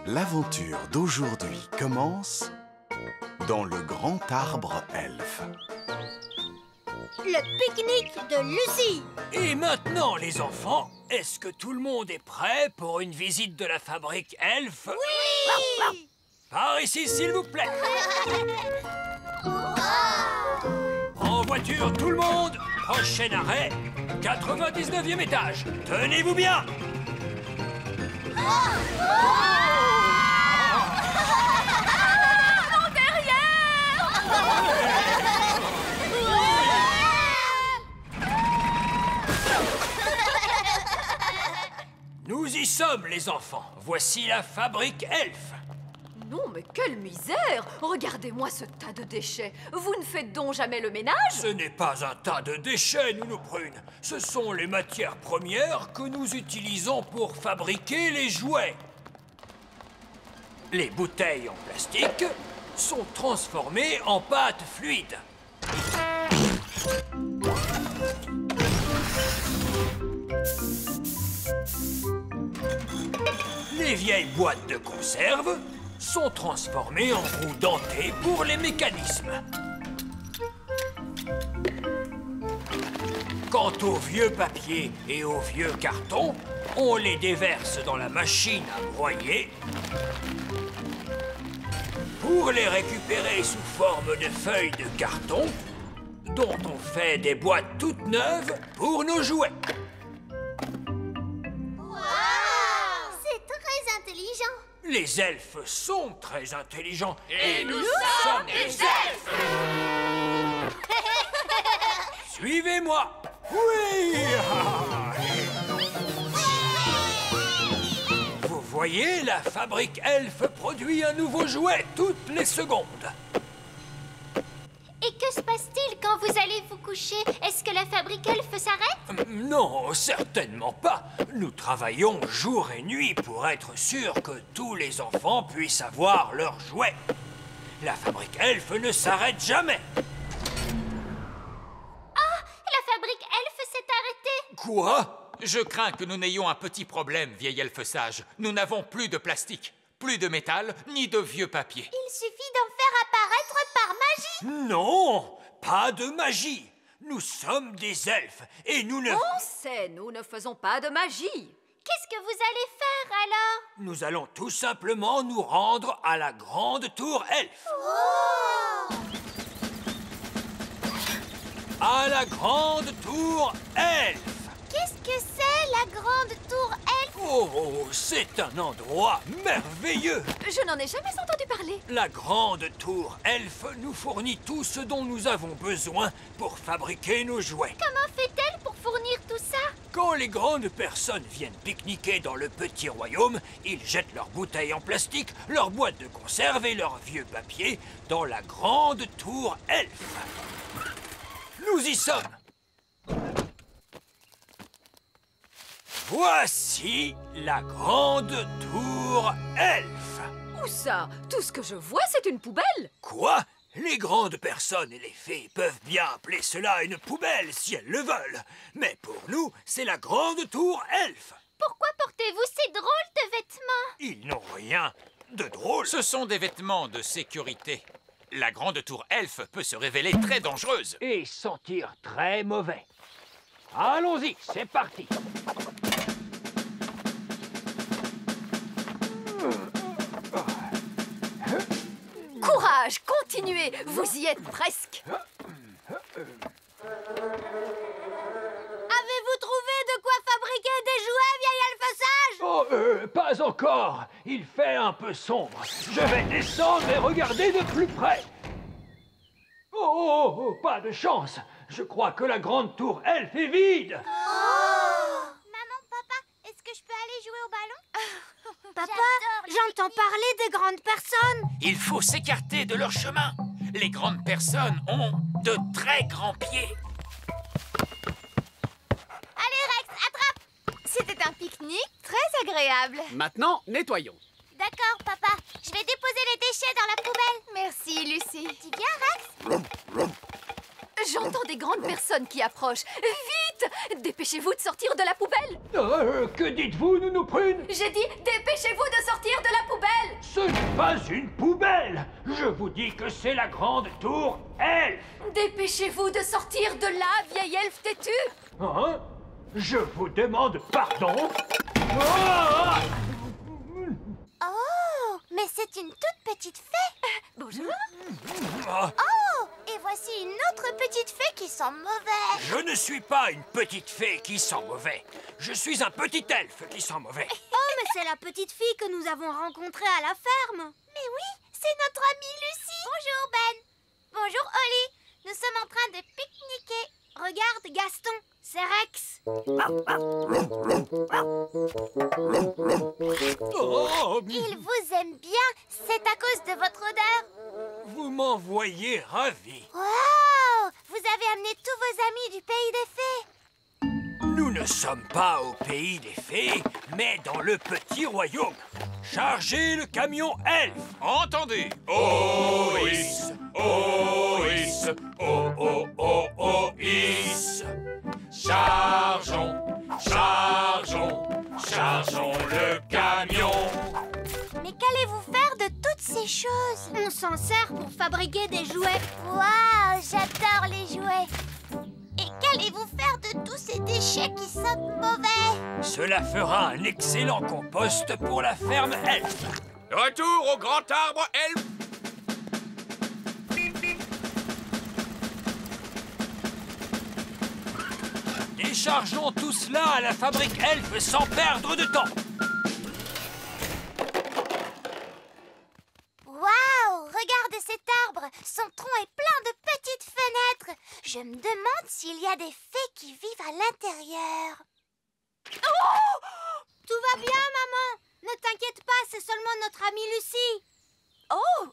L'aventure d'aujourd'hui commence dans le grand arbre elfe. Le pique-nique de Lucie. Et maintenant, les enfants, est-ce que tout le monde est prêt pour une visite de la fabrique elfe? Oui. Par ici, s'il vous plaît. En voiture, tout le monde. Prochain arrêt, 99e étage. Tenez-vous bien. Nous y sommes, les enfants. Voici la fabrique elfe. Non, mais quelle misère! Regardez-moi ce tas de déchets. Vous ne faites donc jamais le ménage? Ce n'est pas un tas de déchets, Nounou Prune. Ce sont les matières premières que nous utilisons pour fabriquer les jouets. Les bouteilles en plastique sont transformées en pâte fluide. Les vieilles boîtes de conserve sont transformées en roues dentées pour les mécanismes. Quant aux vieux papiers et aux vieux cartons, on les déverse dans la machine à broyer pour les récupérer sous forme de feuilles de carton dont on fait des boîtes toutes neuves pour nos jouets. C'est très intelligent. Les elfes sont très intelligents. Et nous sommes des elfes. Suivez-moi. Oui. Vous voyez, la fabrique elfe produit un nouveau jouet toutes les secondes. Et que se passe-t-il quand vous allez vous coucher? Est-ce que la fabrique elfe s'arrête? Non, certainement pas. Nous travaillons jour et nuit pour être sûrs que tous les enfants puissent avoir leurs jouets. La fabrique elfe ne s'arrête jamais. La fabrique elfe s'est arrêtée. Quoi? Je crains que nous n'ayons un petit problème, vieil elfe sage. Nous n'avons plus de plastique, plus de métal, ni de vieux papier. Il suffit d'en faire apparaître par magie. Non, pas de magie. Nous sommes des elfes et nous ne... On sait, nous ne faisons pas de magie. Qu'est-ce que vous allez faire alors? Nous allons tout simplement nous rendre à la grande tour elfe. Oh! À la grande tour elfe. Qu'est-ce que c'est la grande tour elfe? Oh, c'est un endroit merveilleux. Je n'en ai jamais entendu parler. La grande tour elfe nous fournit tout ce dont nous avons besoin pour fabriquer nos jouets. Comment fait-elle pour fournir tout ça? Quand les grandes personnes viennent pique-niquer dans le petit royaume, ils jettent leurs bouteilles en plastique, leurs boîtes de conserve et leurs vieux papiers dans la grande tour elfe. Nous y sommes. Voici la grande tour elfe. Où ça? Tout ce que je vois, c'est une poubelle. Quoi? Les grandes personnes et les fées peuvent bien appeler cela une poubelle si elles le veulent. Mais pour nous, c'est la grande tour elfe. Pourquoi portez-vous ces drôles de vêtements? Ils n'ont rien de drôle. Ce sont des vêtements de sécurité. La grande tour elfe peut se révéler très dangereuse. Et sentir très mauvais. Allons-y, c'est parti. Courage, continuez, vous y êtes presque. Avez-vous trouvé de quoi fabriquer des jouets, vieil elfe sage? Oh, pas encore. Il fait un peu sombre. Je vais descendre et regarder de plus près. Oh, pas de chance. Je crois que la grande tour elfe est vide. Maman, papa, est-ce que je peux aller jouer au ballon? Papa, j'entends parler des grandes personnes. Il faut s'écarter de leur chemin. Les grandes personnes ont de très grands pieds. Allez, Rex, attrape. C'était un pique-nique très agréable. Maintenant, nettoyons. D'accord, papa. Je vais déposer les déchets dans la poubelle. Merci, Lucie. Tu viens, Rex? J'entends des grandes personnes qui approchent. Vite, vite! Dépêchez-vous de sortir de la poubelle! Que dites-vous, Nounou Prune? J'ai dit, dépêchez-vous de sortir de la poubelle! Ce n'est pas une poubelle! Je vous dis que c'est la grande tour Elf! Dépêchez-vous de sortir de là, vieille elfe têtue! Hein? Je vous demande pardon? Ah! Oh, mais c'est une toute petite fée. Bonjour! Oh, et voici une autre petite fée qui sent mauvais. Je ne suis pas une petite fée qui sent mauvais. Je suis un petit elfe qui sent mauvais. Oh, mais c'est la petite fille que nous avons rencontrée à la ferme. Mais oui, c'est notre amie Lucie. Bonjour, Ben. Bonjour, Holly. Nous sommes en train de pique-niquer. Regarde, Gaston, c'est Rex. Oh, Il vous aime bien. C'est à cause de votre odeur. vous m'en voyez ravi. Wow! Vous avez amené tous vos amis du pays des fées. Nous ne sommes pas au pays des fées, mais dans le petit royaume. Chargez le camion elfe. Entendu. Ois, Ois, Ois. Chargeons, chargeons, chargeons le camion. Mais qu'allez-vous faire de toutes ces choses? On s'en sert pour fabriquer des jouets. Waouh, j'adore les jouets. Et qu'allez-vous faire de tous ces déchets qui sentent mauvais? Cela fera un excellent compost pour la ferme elfe. Retour au grand arbre elfe. Déchargeons tout cela à la fabrique elfe sans perdre de temps. Waouh, regardez cet arbre. Son tronc est plein de petites fenêtres. Je me demande s'il y a des fées qui vivent à l'intérieur. Oh! Tout va bien, maman. Ne t'inquiète pas, c'est seulement notre amie Lucie. Oh,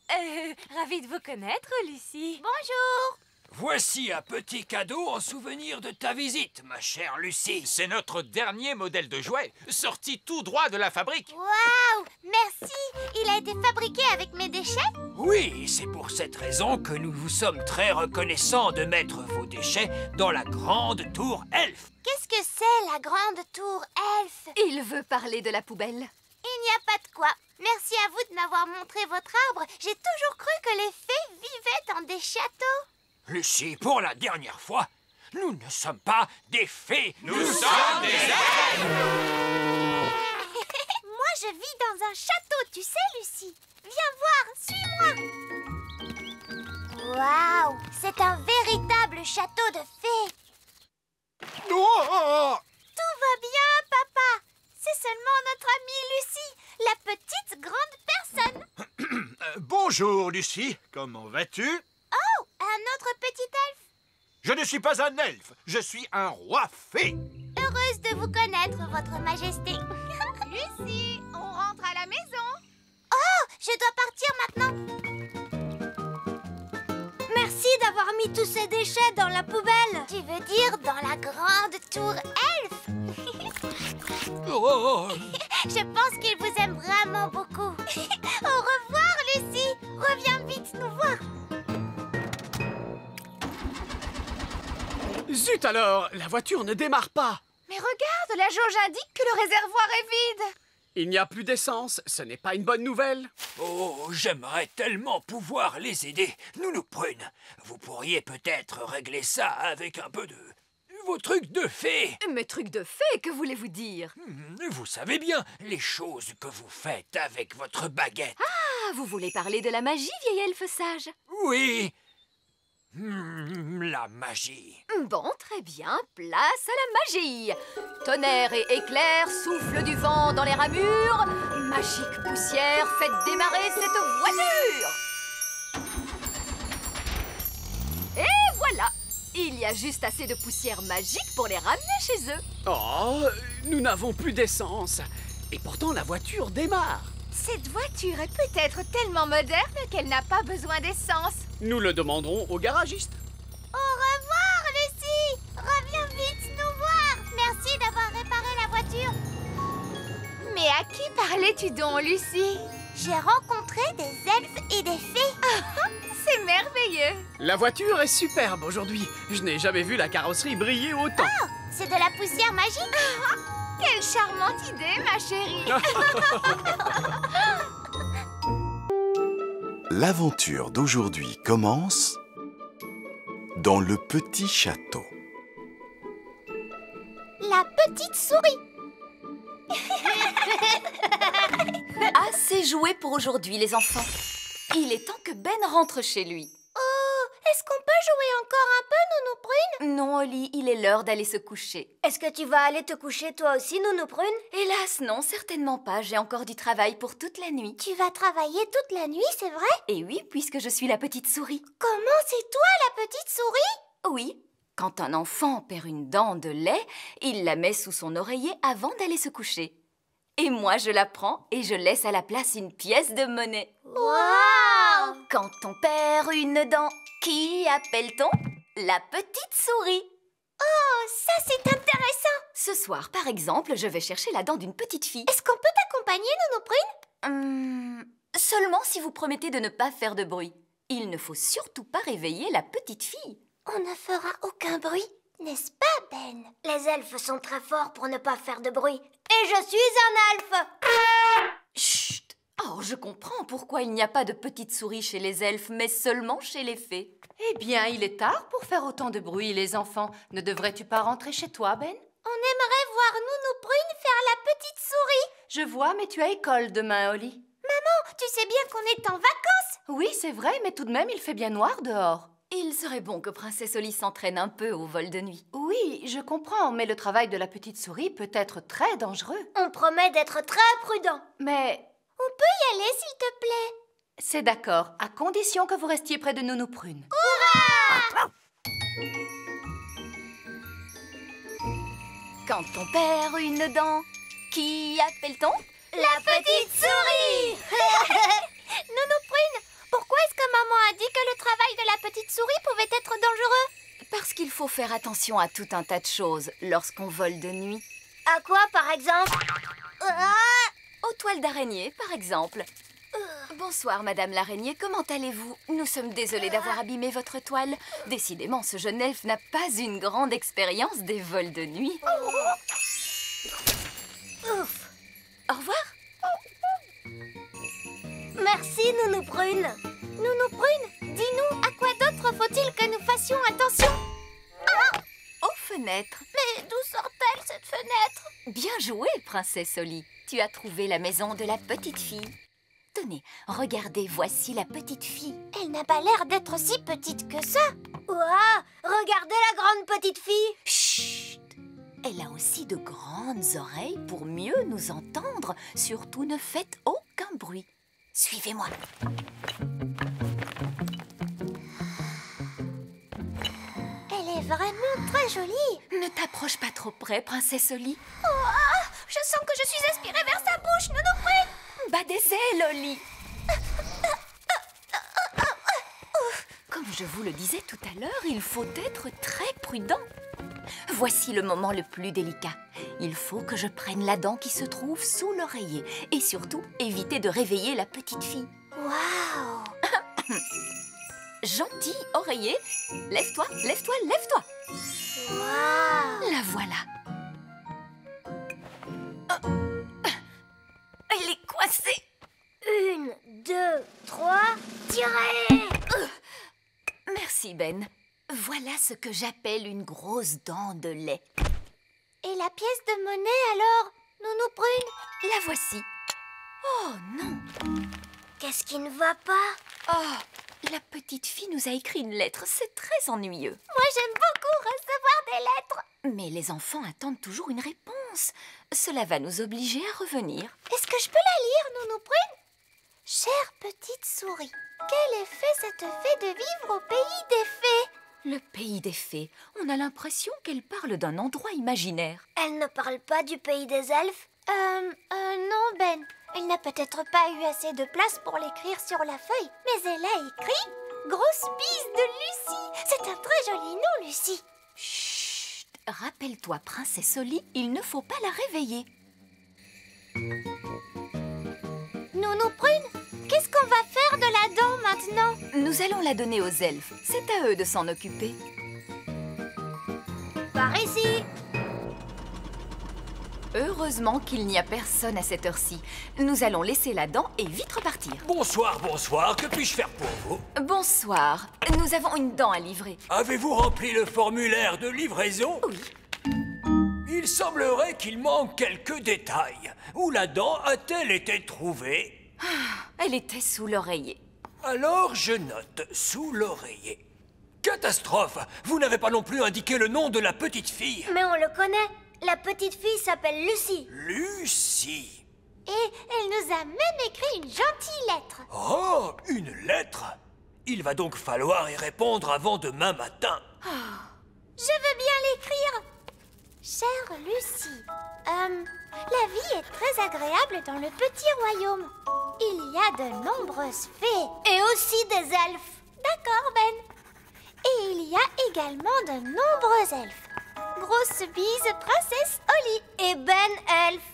ravie de vous connaître, Lucie. Bonjour. Voici un petit cadeau en souvenir de ta visite, ma chère Lucie. C'est notre dernier modèle de jouet, sorti tout droit de la fabrique. Waouh, merci. Il a été fabriqué avec mes déchets? Oui, c'est pour cette raison que nous vous sommes très reconnaissants de mettre vos déchets dans la grande tour elfe. Qu'est-ce que c'est, la grande tour elfe? Il veut parler de la poubelle. Il n'y a pas de quoi. Merci à vous de m'avoir montré votre arbre. J'ai toujours cru que les fées vivaient dans des châteaux. Lucie, pour la dernière fois, nous ne sommes pas des fées. Nous sommes des elfes. Moi, je vis dans un château, tu sais, Lucie. Viens voir, suis-moi. Waouh, c'est un véritable château de fées. Oh! Tout va bien, papa. C'est seulement notre amie Lucie, la petite grande personne. Bonjour, Lucie. Comment vas-tu? Oh, un autre petit elfe. Je ne suis pas un elfe, je suis un roi fée. Heureuse de vous connaître, votre majesté. Lucie, on rentre à la maison. Oh, je dois partir maintenant. Merci d'avoir mis tous ces déchets dans la poubelle. Tu veux dire dans la grande tour elfe? Oh, Je pense qu'il vous aime vraiment beaucoup. Au revoir, Lucie. Reviens vite nous voir. Zut alors, la voiture ne démarre pas. Mais regarde, la jauge indique que le réservoir est vide. Il n'y a plus d'essence, ce n'est pas une bonne nouvelle. oh, j'aimerais tellement pouvoir les aider. Nounou Prune, vous pourriez peut-être régler ça avec un peu de... vos trucs de fée. Mes trucs de fée, que voulez-vous dire? Vous savez bien, les choses que vous faites avec votre baguette. Ah, vous voulez parler de la magie, vieille elfe sage? Oui. La magie. Bon, très bien, place à la magie. Tonnerre et éclair, souffle du vent dans les ramures. Magique poussière, faites démarrer cette voiture. Et voilà, il y a juste assez de poussière magique pour les ramener chez eux. Oh, nous n'avons plus d'essence. Et pourtant la voiture démarre. Cette voiture est peut-être tellement moderne qu'elle n'a pas besoin d'essence. Nous le demanderons au garagiste. Au revoir, Lucie. Reviens vite nous voir. Merci d'avoir réparé la voiture. Mais à qui parlais-tu donc, Lucie? J'ai rencontré des elfes et des fées. C'est merveilleux. La voiture est superbe aujourd'hui. Je n'ai jamais vu la carrosserie briller autant. c'est de la poussière magique. Quelle charmante idée, ma chérie. L'aventure d'aujourd'hui commence dans le petit château. La petite souris. Assez joué pour aujourd'hui, les enfants. Il est temps que Ben rentre chez lui. Oh, est-ce qu'on peut jouer encore un peu, Nounou Prune? Non, Oli, il est l'heure d'aller se coucher. Est-ce que tu vas aller te coucher toi aussi, Nounou Prune? Hélas, non, certainement pas. J'ai encore du travail pour toute la nuit. Tu vas travailler toute la nuit, c'est vrai? Et oui, puisque je suis la petite souris. Comment c'est toi, la petite souris? Oui. Quand un enfant perd une dent de lait, il la met sous son oreiller avant d'aller se coucher. Et moi, je la prends et je laisse à la place une pièce de monnaie. Waouh! Quand on perd une dent, qui appelle-t-on? La petite souris. Oh, ça c'est intéressant! Ce soir, par exemple, je vais chercher la dent d'une petite fille. Est-ce qu'on peut t'accompagner, Nounou Prune? Seulement si vous promettez de ne pas faire de bruit. Il ne faut surtout pas réveiller la petite fille. On ne fera aucun bruit, n'est-ce pas, Ben? Les elfes sont très forts pour ne pas faire de bruit. Et je suis un elfe! Chut! Oh, je comprends pourquoi il n'y a pas de petites souris chez les elfes, mais seulement chez les fées. Eh bien, il est tard pour faire autant de bruit, les enfants. Ne devrais-tu pas rentrer chez toi, Ben? On aimerait voir Nounou Prune faire la petite souris. Je vois, mais tu as école demain, Oli. Maman, tu sais bien qu'on est en vacances. Oui, c'est vrai, mais tout de même, il fait bien noir dehors. Il serait bon que Princesse Oli s'entraîne un peu au vol de nuit. Oui, je comprends, mais le travail de la petite souris peut être très dangereux. On promet d'être très prudent. Mais On peut y aller, s'il te plaît? c'est d'accord, à condition que vous restiez près de Nounou Prune. Quand on perd une dent, qui appelle-t-on? La petite souris. Nounou Prune, pourquoi est-ce que maman a dit que le travail de la petite souris pouvait être dangereux? Parce qu'il faut faire attention à tout un tas de choses lorsqu'on vole de nuit. À quoi, par exemple? Aux toiles d'araignée, par exemple. Bonsoir, Madame l'araignée, comment allez-vous? Nous sommes désolés d'avoir abîmé votre toile. Décidément, ce jeune elfe n'a pas une grande expérience des vols de nuit. Ouf. Au revoir. Merci, Nounou Prune. Nounou Prune, dis-nous, à quoi d'autre faut-il que nous fassions attention? Aux fenêtres. Mais d'où sort-elle, cette fenêtre? Bien joué, Princesse Oli. Tu as trouvé la maison de la petite fille. Tenez, regardez, voici la petite fille. Elle n'a pas l'air d'être si petite que ça. Ouah, regardez la grande petite fille. Chut! Elle a aussi de grandes oreilles pour mieux nous entendre. Surtout, ne faites aucun bruit. Suivez-moi. Elle est vraiment très jolie. Ne t'approche pas trop près, Princesse Oli. Je sens que je suis aspirée vers sa bouche, Nounou Prune. Bas des ailes, Oli. Comme je vous le disais tout à l'heure, il faut être très prudent. Voici le moment le plus délicat. Il faut que je prenne la dent qui se trouve sous l'oreiller. Et surtout, éviter de réveiller la petite fille. Waouh. Gentil oreiller, lève-toi, lève-toi, lève-toi. Waouh. La voilà. Elle est coincée. 1, 2, 3, tirez. Merci, Ben. Voilà ce que j'appelle une grosse dent de lait. Et la pièce de monnaie alors, Nounou Prune? La voici. Oh non. Qu'est-ce qui ne va pas? Oh, la petite fille nous a écrit une lettre. C'est très ennuyeux. Moi, j'aime beaucoup recevoir des lettres. Mais les enfants attendent toujours une réponse. Cela va nous obliger à revenir. Est-ce que je peux la lire, Nounou Prune? Chère petite souris, quel effet ça te fait de vivre au pays des fées? Le pays des fées. On a l'impression qu'elle parle d'un endroit imaginaire. Elle ne parle pas du pays des elfes? Non, Ben. Elle n'a peut-être pas eu assez de place pour l'écrire sur la feuille, mais elle a écrit « Grosse bise de Lucie ». C'est un très joli nom, Lucie. Chut! Rappelle-toi, Princesse Oli, il ne faut pas la réveiller. Nounou Prune, qu'est-ce qu'on va faire de la dent maintenant? Nous allons la donner aux elfes. C'est à eux de s'en occuper. Par ici. Heureusement qu'il n'y a personne à cette heure-ci. Nous allons laisser la dent et vite repartir. Bonsoir, bonsoir. Que puis-je faire pour vous? Bonsoir. Nous avons une dent à livrer. Avez-vous rempli le formulaire de livraison? Oui. Il semblerait qu'il manque quelques détails. Où la dent a-t-elle été trouvée? Elle était sous l'oreiller. Alors je note sous l'oreiller. Catastrophe! Vous n'avez pas non plus indiqué le nom de la petite fille. Mais on le connaît. La petite fille s'appelle Lucie. Lucie. Et elle nous a même écrit une gentille lettre. Oh, une lettre? Il va donc falloir y répondre avant demain matin. Je veux bien l'écrire. Chère Lucie, la vie est très agréable dans le petit royaume. Il y a de nombreuses fées et aussi des elfes. D'accord, Ben. Et il y a également de nombreux elfes. Grosse bise, princesse Holly. Et Ben elfe.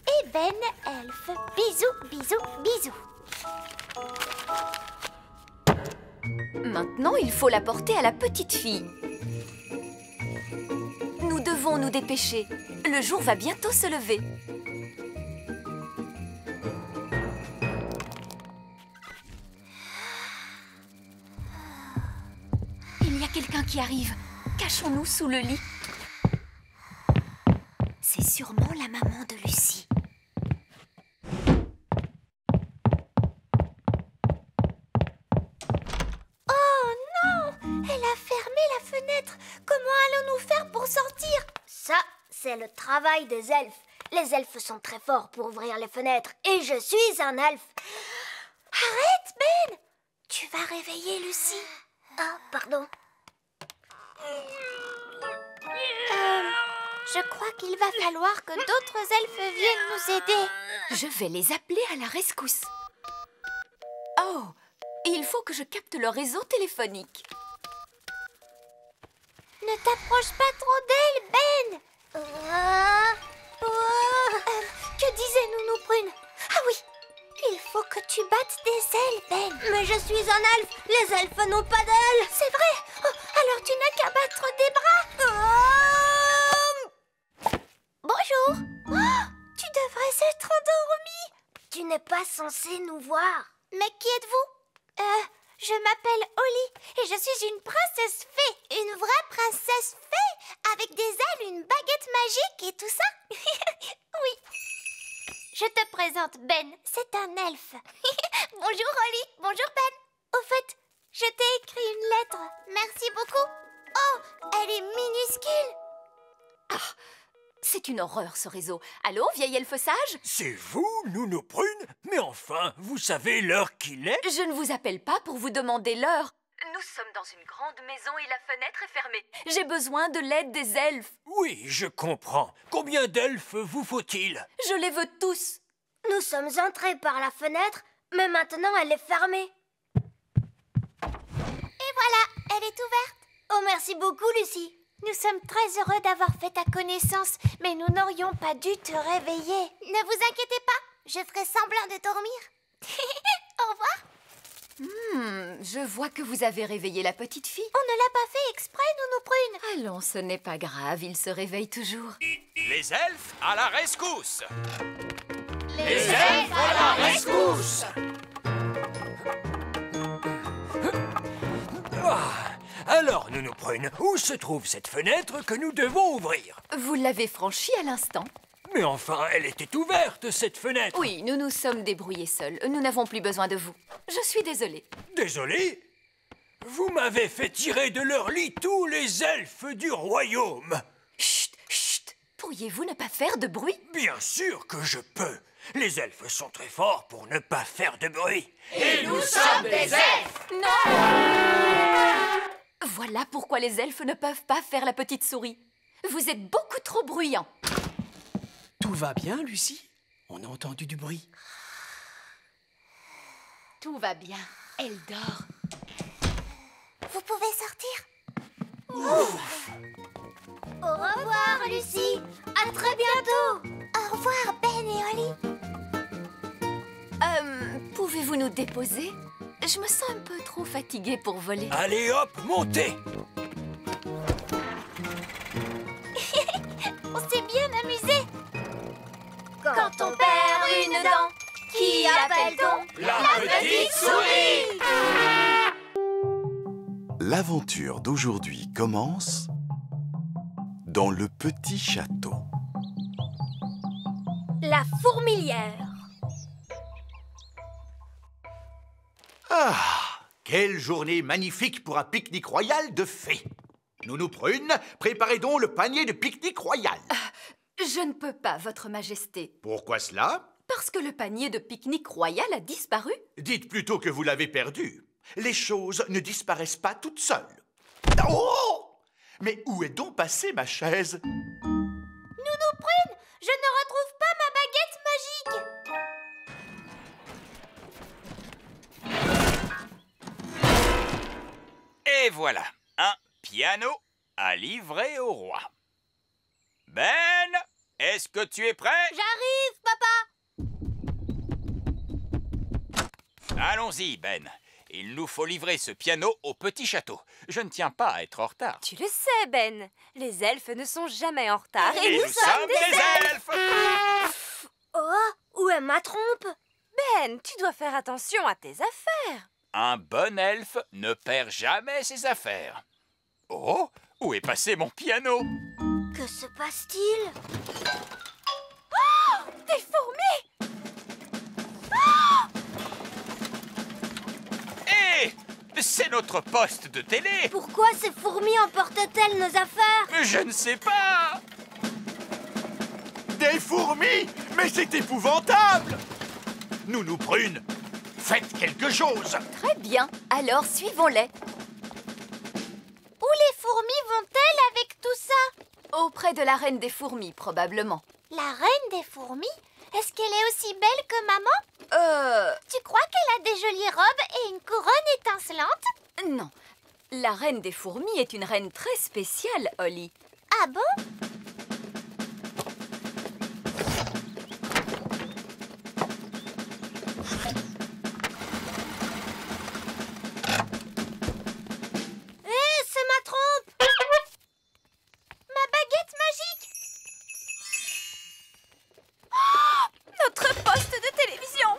Et Ben elfe. Bisous, bisous, bisous. Maintenant, il faut la porter à la petite fille. Nous devons nous dépêcher. Le jour va bientôt se lever. Il y a quelqu'un qui arrive. Cachons-nous sous le lit. C'est sûrement la maman de Lucie. Oh non! Elle a fermé la fenêtre. Comment allons-nous faire pour sortir? Ça, c'est le travail des elfes. Les elfes sont très forts pour ouvrir les fenêtres. Et je suis un elfe. Arrête, Ben! Tu vas réveiller Lucie. Ah, pardon. Je crois qu'il va falloir que d'autres elfes viennent nous aider. Je vais les appeler à la rescousse. Oh, il faut que je capte leur réseau téléphonique. Ne t'approche pas trop d'elle, Ben. Que disait Nounou Prune? Ah oui, il faut que tu battes des ailes, Ben. Mais je suis un elfe. Les elfes n'ont pas d'ailes. C'est vrai. Oh, alors tu n'as qu'à battre des bras. Bonjour. Oh, tu devrais être endormie. Tu n'es pas censée nous voir. Mais qui êtes-vous? Je m'appelle Holly et je suis une princesse fée. Une vraie princesse fée avec des ailes, une baguette magique et tout ça. Oui. Je te présente Ben, c'est un elfe. Bonjour Holly, bonjour Ben. Au fait, je t'ai écrit une lettre. Merci beaucoup. Oh, elle est minuscule. C'est une horreur, ce réseau. Allô, vieil elfe sage? C'est vous, Nounou Prune? Mais enfin, vous savez l'heure qu'il est? Je ne vous appelle pas pour vous demander l'heure. Nous sommes dans une grande maison et la fenêtre est fermée. J'ai besoin de l'aide des elfes. Oui, je comprends. Combien d'elfes vous faut-il? Je les veux tous. Nous sommes entrés par la fenêtre, mais maintenant elle est fermée. Et voilà, elle est ouverte. Oh, merci beaucoup, Lucie. Nous sommes très heureux d'avoir fait ta connaissance, mais nous n'aurions pas dû te réveiller. Ne vous inquiétez pas, je ferai semblant de dormir. Au revoir. Je vois que vous avez réveillé la petite fille. On ne l'a pas fait exprès, Nounou Prune. Allons, ce n'est pas grave, il se réveille toujours. Les elfes à la rescousse! Les elfes à la rescousse. Alors, Nounou Prune, où se trouve cette fenêtre que nous devons ouvrir? Vous l'avez franchie à l'instant. Mais enfin, elle était ouverte, cette fenêtre. Oui, nous nous sommes débrouillés seuls. Nous n'avons plus besoin de vous. Je suis désolée. Désolé? Vous m'avez fait tirer de leur lit tous les elfes du royaume. Chut, chut. Pourriez-vous ne pas faire de bruit? Bien sûr que je peux. Les elfes sont très forts pour ne pas faire de bruit. Et nous sommes des elfes! Non! Voilà pourquoi les elfes ne peuvent pas faire la petite souris. Vous êtes beaucoup trop bruyants. Tout va bien, Lucie? On a entendu du bruit. Tout va bien. Elle dort. Vous pouvez sortir. Ouf. Au revoir, Lucie. À très bientôt. Au revoir, Ben et Holly. Pouvez-vous nous déposer? Je me sens un peu trop fatiguée pour voler. Allez hop, montez! On s'est bien amusé. dedans. Qui appelle-t-on? La petite souris! L'aventure d'aujourd'hui commence dans le petit château. La fourmilière. Ah, quelle journée magnifique pour un pique-nique royal de fées. Nounou Prune, préparez donc le panier de pique-nique royal. Je ne peux pas, Votre Majesté. Pourquoi cela? Parce que le panier de pique-nique royal a disparu. Dites plutôt que vous l'avez perdu. Les choses ne disparaissent pas toutes seules. Oh! Mais où est donc passée ma chaise? Nounou Prune, je ne retrouve pas ma baguette magique. Et voilà, un piano à livrer au roi. Ben, est-ce que tu es prêt? J'arrive, papa. Allons-y, Ben. Il nous faut livrer ce piano au petit château. Je ne tiens pas à être en retard. Tu le sais, Ben. Les elfes ne sont jamais en retard. Et nous sommes des elfes! Oh, où est ma trompe? Ben, tu dois faire attention à tes affaires. Un bon elfe ne perd jamais ses affaires. Oh, où est passé mon piano? Que se passe-t-il? Oh, des fourmis! Hé! C'est notre poste de télé! Pourquoi ces fourmis emportent-elles nos affaires? Je ne sais pas! Des fourmis? Mais c'est épouvantable! Nounou Prune, faites quelque chose! Très bien, alors suivons-les. Où les fourmis vont-elles avec tout ça? Auprès de la reine des fourmis, probablement. La reine des fourmis? Est-ce qu'elle est aussi belle que maman? Tu crois qu'elle a des jolies robes et une couronne étincelante? Non. La reine des fourmis est une reine très spéciale, Holly. Ah bon? C'est ma trompe! Ma baguette magique! Notre poste de télévision!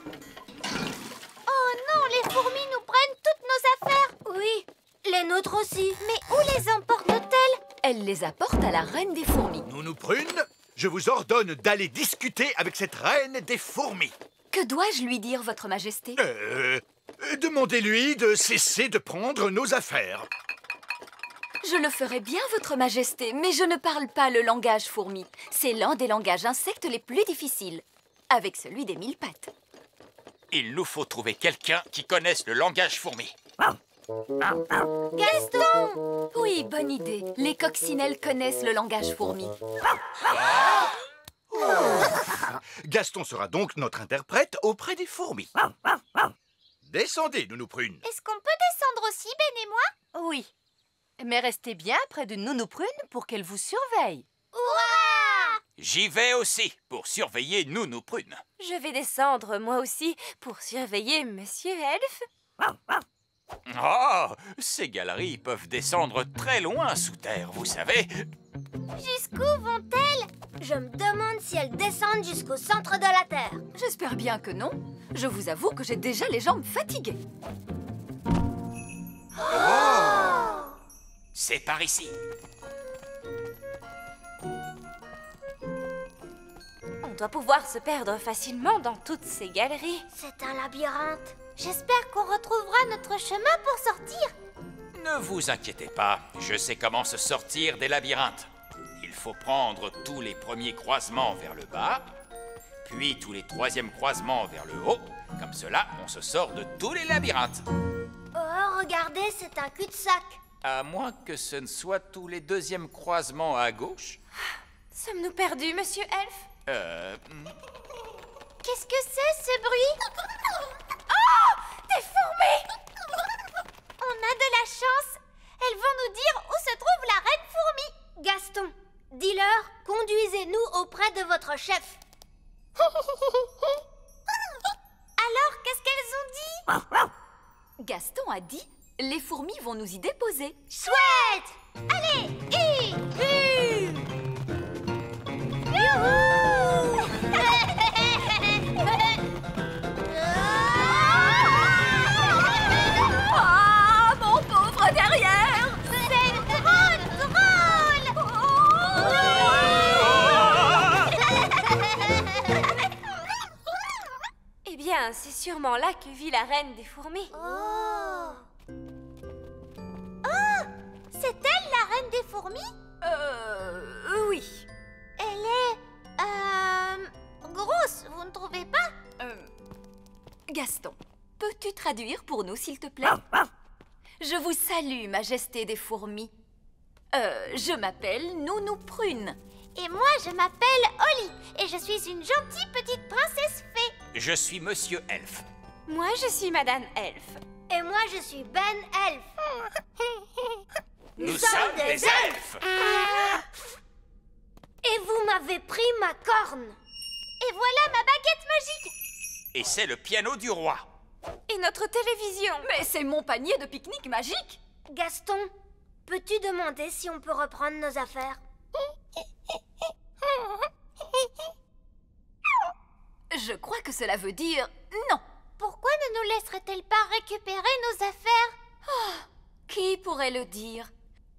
Oh non, les fourmis nous prennent toutes nos affaires! Oui, les nôtres aussi. Mais où les emportent-elles? Elle les apporte à la reine des fourmis. Nounou Prune, je vous ordonne d'aller discuter avec cette reine des fourmis. Que dois-je lui dire, Votre Majesté? Demandez-lui de cesser de prendre nos affaires. Je le ferai bien, Votre Majesté, mais je ne parle pas le langage fourmi. C'est l'un des langages insectes les plus difficiles, avec celui des 1000 pattes. Il nous faut trouver quelqu'un qui connaisse le langage fourmi. Gaston! Oui, bonne idée. Les coccinelles connaissent le langage fourmi. Gaston sera donc notre interprète auprès des fourmis. Descendez, Nounou Prune. Est-ce qu'on peut descendre aussi, Ben et moi? Oui. Mais restez bien près de Nounou Prune pour qu'elle vous surveille. Hurrah! J'y vais aussi pour surveiller Nounou Prune. Je vais descendre, moi aussi, pour surveiller Monsieur Elfe. Oh, ces galeries peuvent descendre très loin sous terre, vous savez. Jusqu'où vont-elles? Je me demande si elles descendent jusqu'au centre de la Terre. J'espère bien que non. Je vous avoue que j'ai déjà les jambes fatiguées. C'est par ici. On doit pouvoir se perdre facilement dans toutes ces galeries. C'est un labyrinthe. J'espère qu'on retrouvera notre chemin pour sortir. Ne vous inquiétez pas, je sais comment se sortir des labyrinthes. Il faut prendre tous les premiers croisements vers le bas, puis tous les troisièmes croisements vers le haut. Comme cela, on se sort de tous les labyrinthes. Oh, regardez, c'est un cul-de-sac. À moins que ce ne soit tous les deuxièmes croisements à gauche. Sommes-nous perdus, Monsieur Elfe? Qu'est-ce que c'est, ce bruit? Oh! Des fourmis! On a de la chance. Elles vont nous dire où se trouve la reine fourmi. Gaston, dis-leur, conduisez-nous auprès de votre chef. Alors, qu'est-ce qu'elles ont dit? Gaston a dit, les fourmis vont nous y déposer. Chouette! Allez, Youhou! bien, c'est sûrement là que vit la reine des fourmis. Oh! Oh! C'est elle, la reine des fourmis? Oui. Elle est... grosse, vous ne trouvez pas? Gaston, peux-tu traduire pour nous, s'il te plaît? Je vous salue, Majesté des fourmis. Je m'appelle Nounou Prune. Et moi, je m'appelle Holly, et je suis une gentille petite princesse fée. Je suis Monsieur Elfe. Moi, je suis Madame Elfe. Et moi, je suis Ben Elfe. Nous sommes des elfes. Et vous m'avez pris ma corne. Et voilà ma baguette magique. Et c'est le piano du roi. Et notre télévision. Mais c'est mon panier de pique-nique magique. Gaston, peux-tu demander si on peut reprendre nos affaires? Je crois que cela veut dire non. Pourquoi ne nous laisserait-elle pas récupérer nos affaires? Qui pourrait le dire?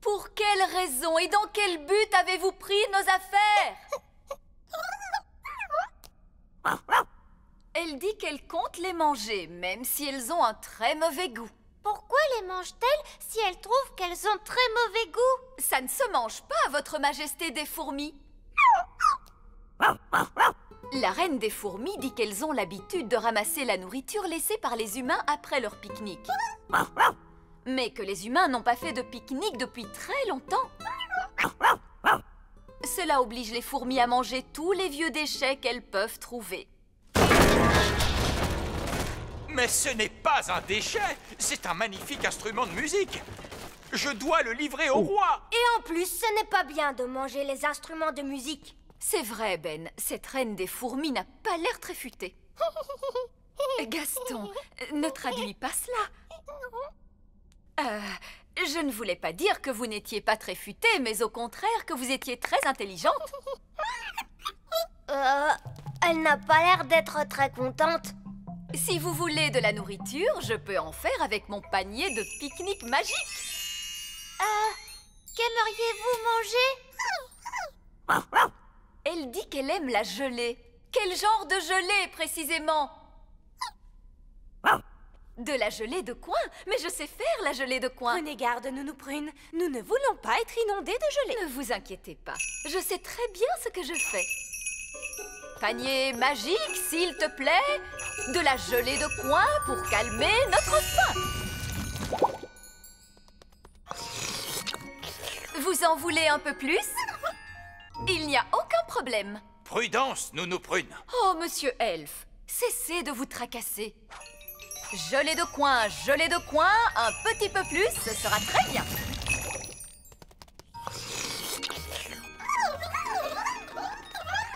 Pour quelle raison et dans quel but avez-vous pris nos affaires? Elle dit qu'elle compte les manger, même si elles ont un très mauvais goût. Pourquoi les mange-t-elle si elle trouve qu'elles ont très mauvais goût? Ça ne se mange pas, votre majesté des fourmis. La reine des fourmis dit qu'elles ont l'habitude de ramasser la nourriture laissée par les humains après leur pique-nique. Mais que les humains n'ont pas fait de pique-nique depuis très longtemps. Cela oblige les fourmis à manger tous les vieux déchets qu'elles peuvent trouver. Mais ce n'est pas un déchet, c'est un magnifique instrument de musique. Je dois le livrer au roi. Et en plus, ce n'est pas bien de manger les instruments de musique. C'est vrai, Ben, cette reine des fourmis n'a pas l'air très futée. Gaston, ne traduis pas cela. Je ne voulais pas dire que vous n'étiez pas très futée, mais au contraire que vous étiez très intelligente. Elle n'a pas l'air d'être très contente. Si vous voulez de la nourriture, je peux en faire avec mon panier de pique-nique magique. Qu'aimeriez-vous manger? Elle dit qu'elle aime la gelée. Quel genre de gelée, précisément? De la gelée de coin? Mais je sais faire la gelée de coin. Prenez garde, Nounou Prune. Nous ne voulons pas être inondés de gelée. Ne vous inquiétez pas. Je sais très bien ce que je fais. Panier magique, s'il te plaît. De la gelée de coin pour calmer notre faim. Vous en voulez un peu plus? Il n'y a aucun problème. Prudence, Nounou Prune. Oh, monsieur Elfe, cessez de vous tracasser. Gelée de coin, un petit peu plus, ce sera très bien.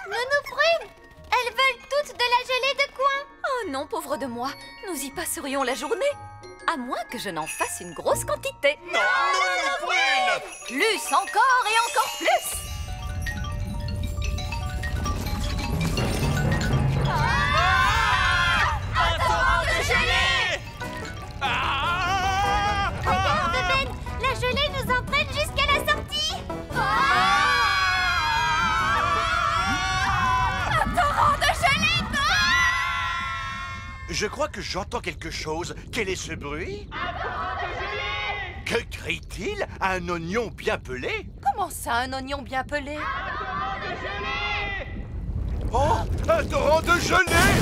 Nounou Prune, elles veulent toutes de la gelée de coin. Oh non, pauvre de moi, nous y passerions la journée. À moins que je n'en fasse une grosse quantité. Non, Nounou Prune! Plus encore et encore plus. Un torrent de gelée! Regarde, Ben, la gelée nous entraîne jusqu'à la sortie. Un torrent de gelée! Je crois que j'entends quelque chose. Quel est ce bruit? Que crie-t-il? Un oignon bien pelé? Comment ça, un oignon bien pelé? Oh, un torrent de gelée!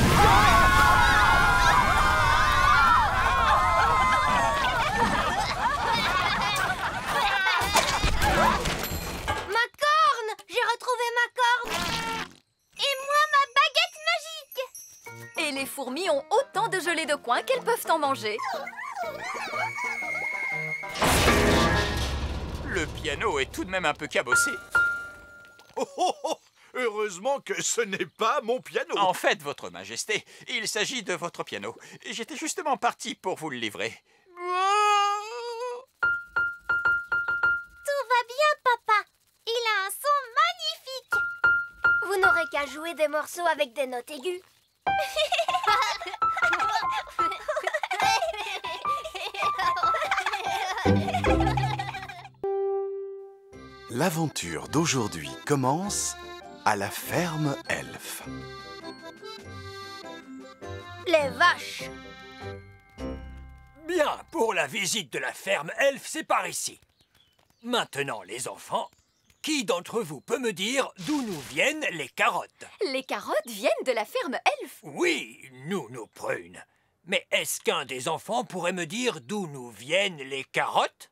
Ma corne! J'ai retrouvé ma corne. Et moi, ma baguette magique. Et les fourmis ont autant de gelée de coin qu'elles peuvent en manger. Le piano est tout de même un peu cabossé. Oh, oh, oh! Heureusement que ce n'est pas mon piano. En fait, votre majesté, il s'agit de votre piano. J'étais justement parti pour vous le livrer. Tout va bien, papa. Il a un son magnifique. Vous n'aurez qu'à jouer des morceaux avec des notes aiguës. L'aventure d'aujourd'hui commence à la ferme Elfe. Les vaches. Bien, pour la visite de la ferme elfe, c'est par ici. Maintenant, les enfants, qui d'entre vous peut me dire d'où nous viennent les carottes? Les carottes viennent de la ferme elfe. Oui, nous, nos prunes. Mais est-ce qu'un des enfants pourrait me dire d'où nous viennent les carottes?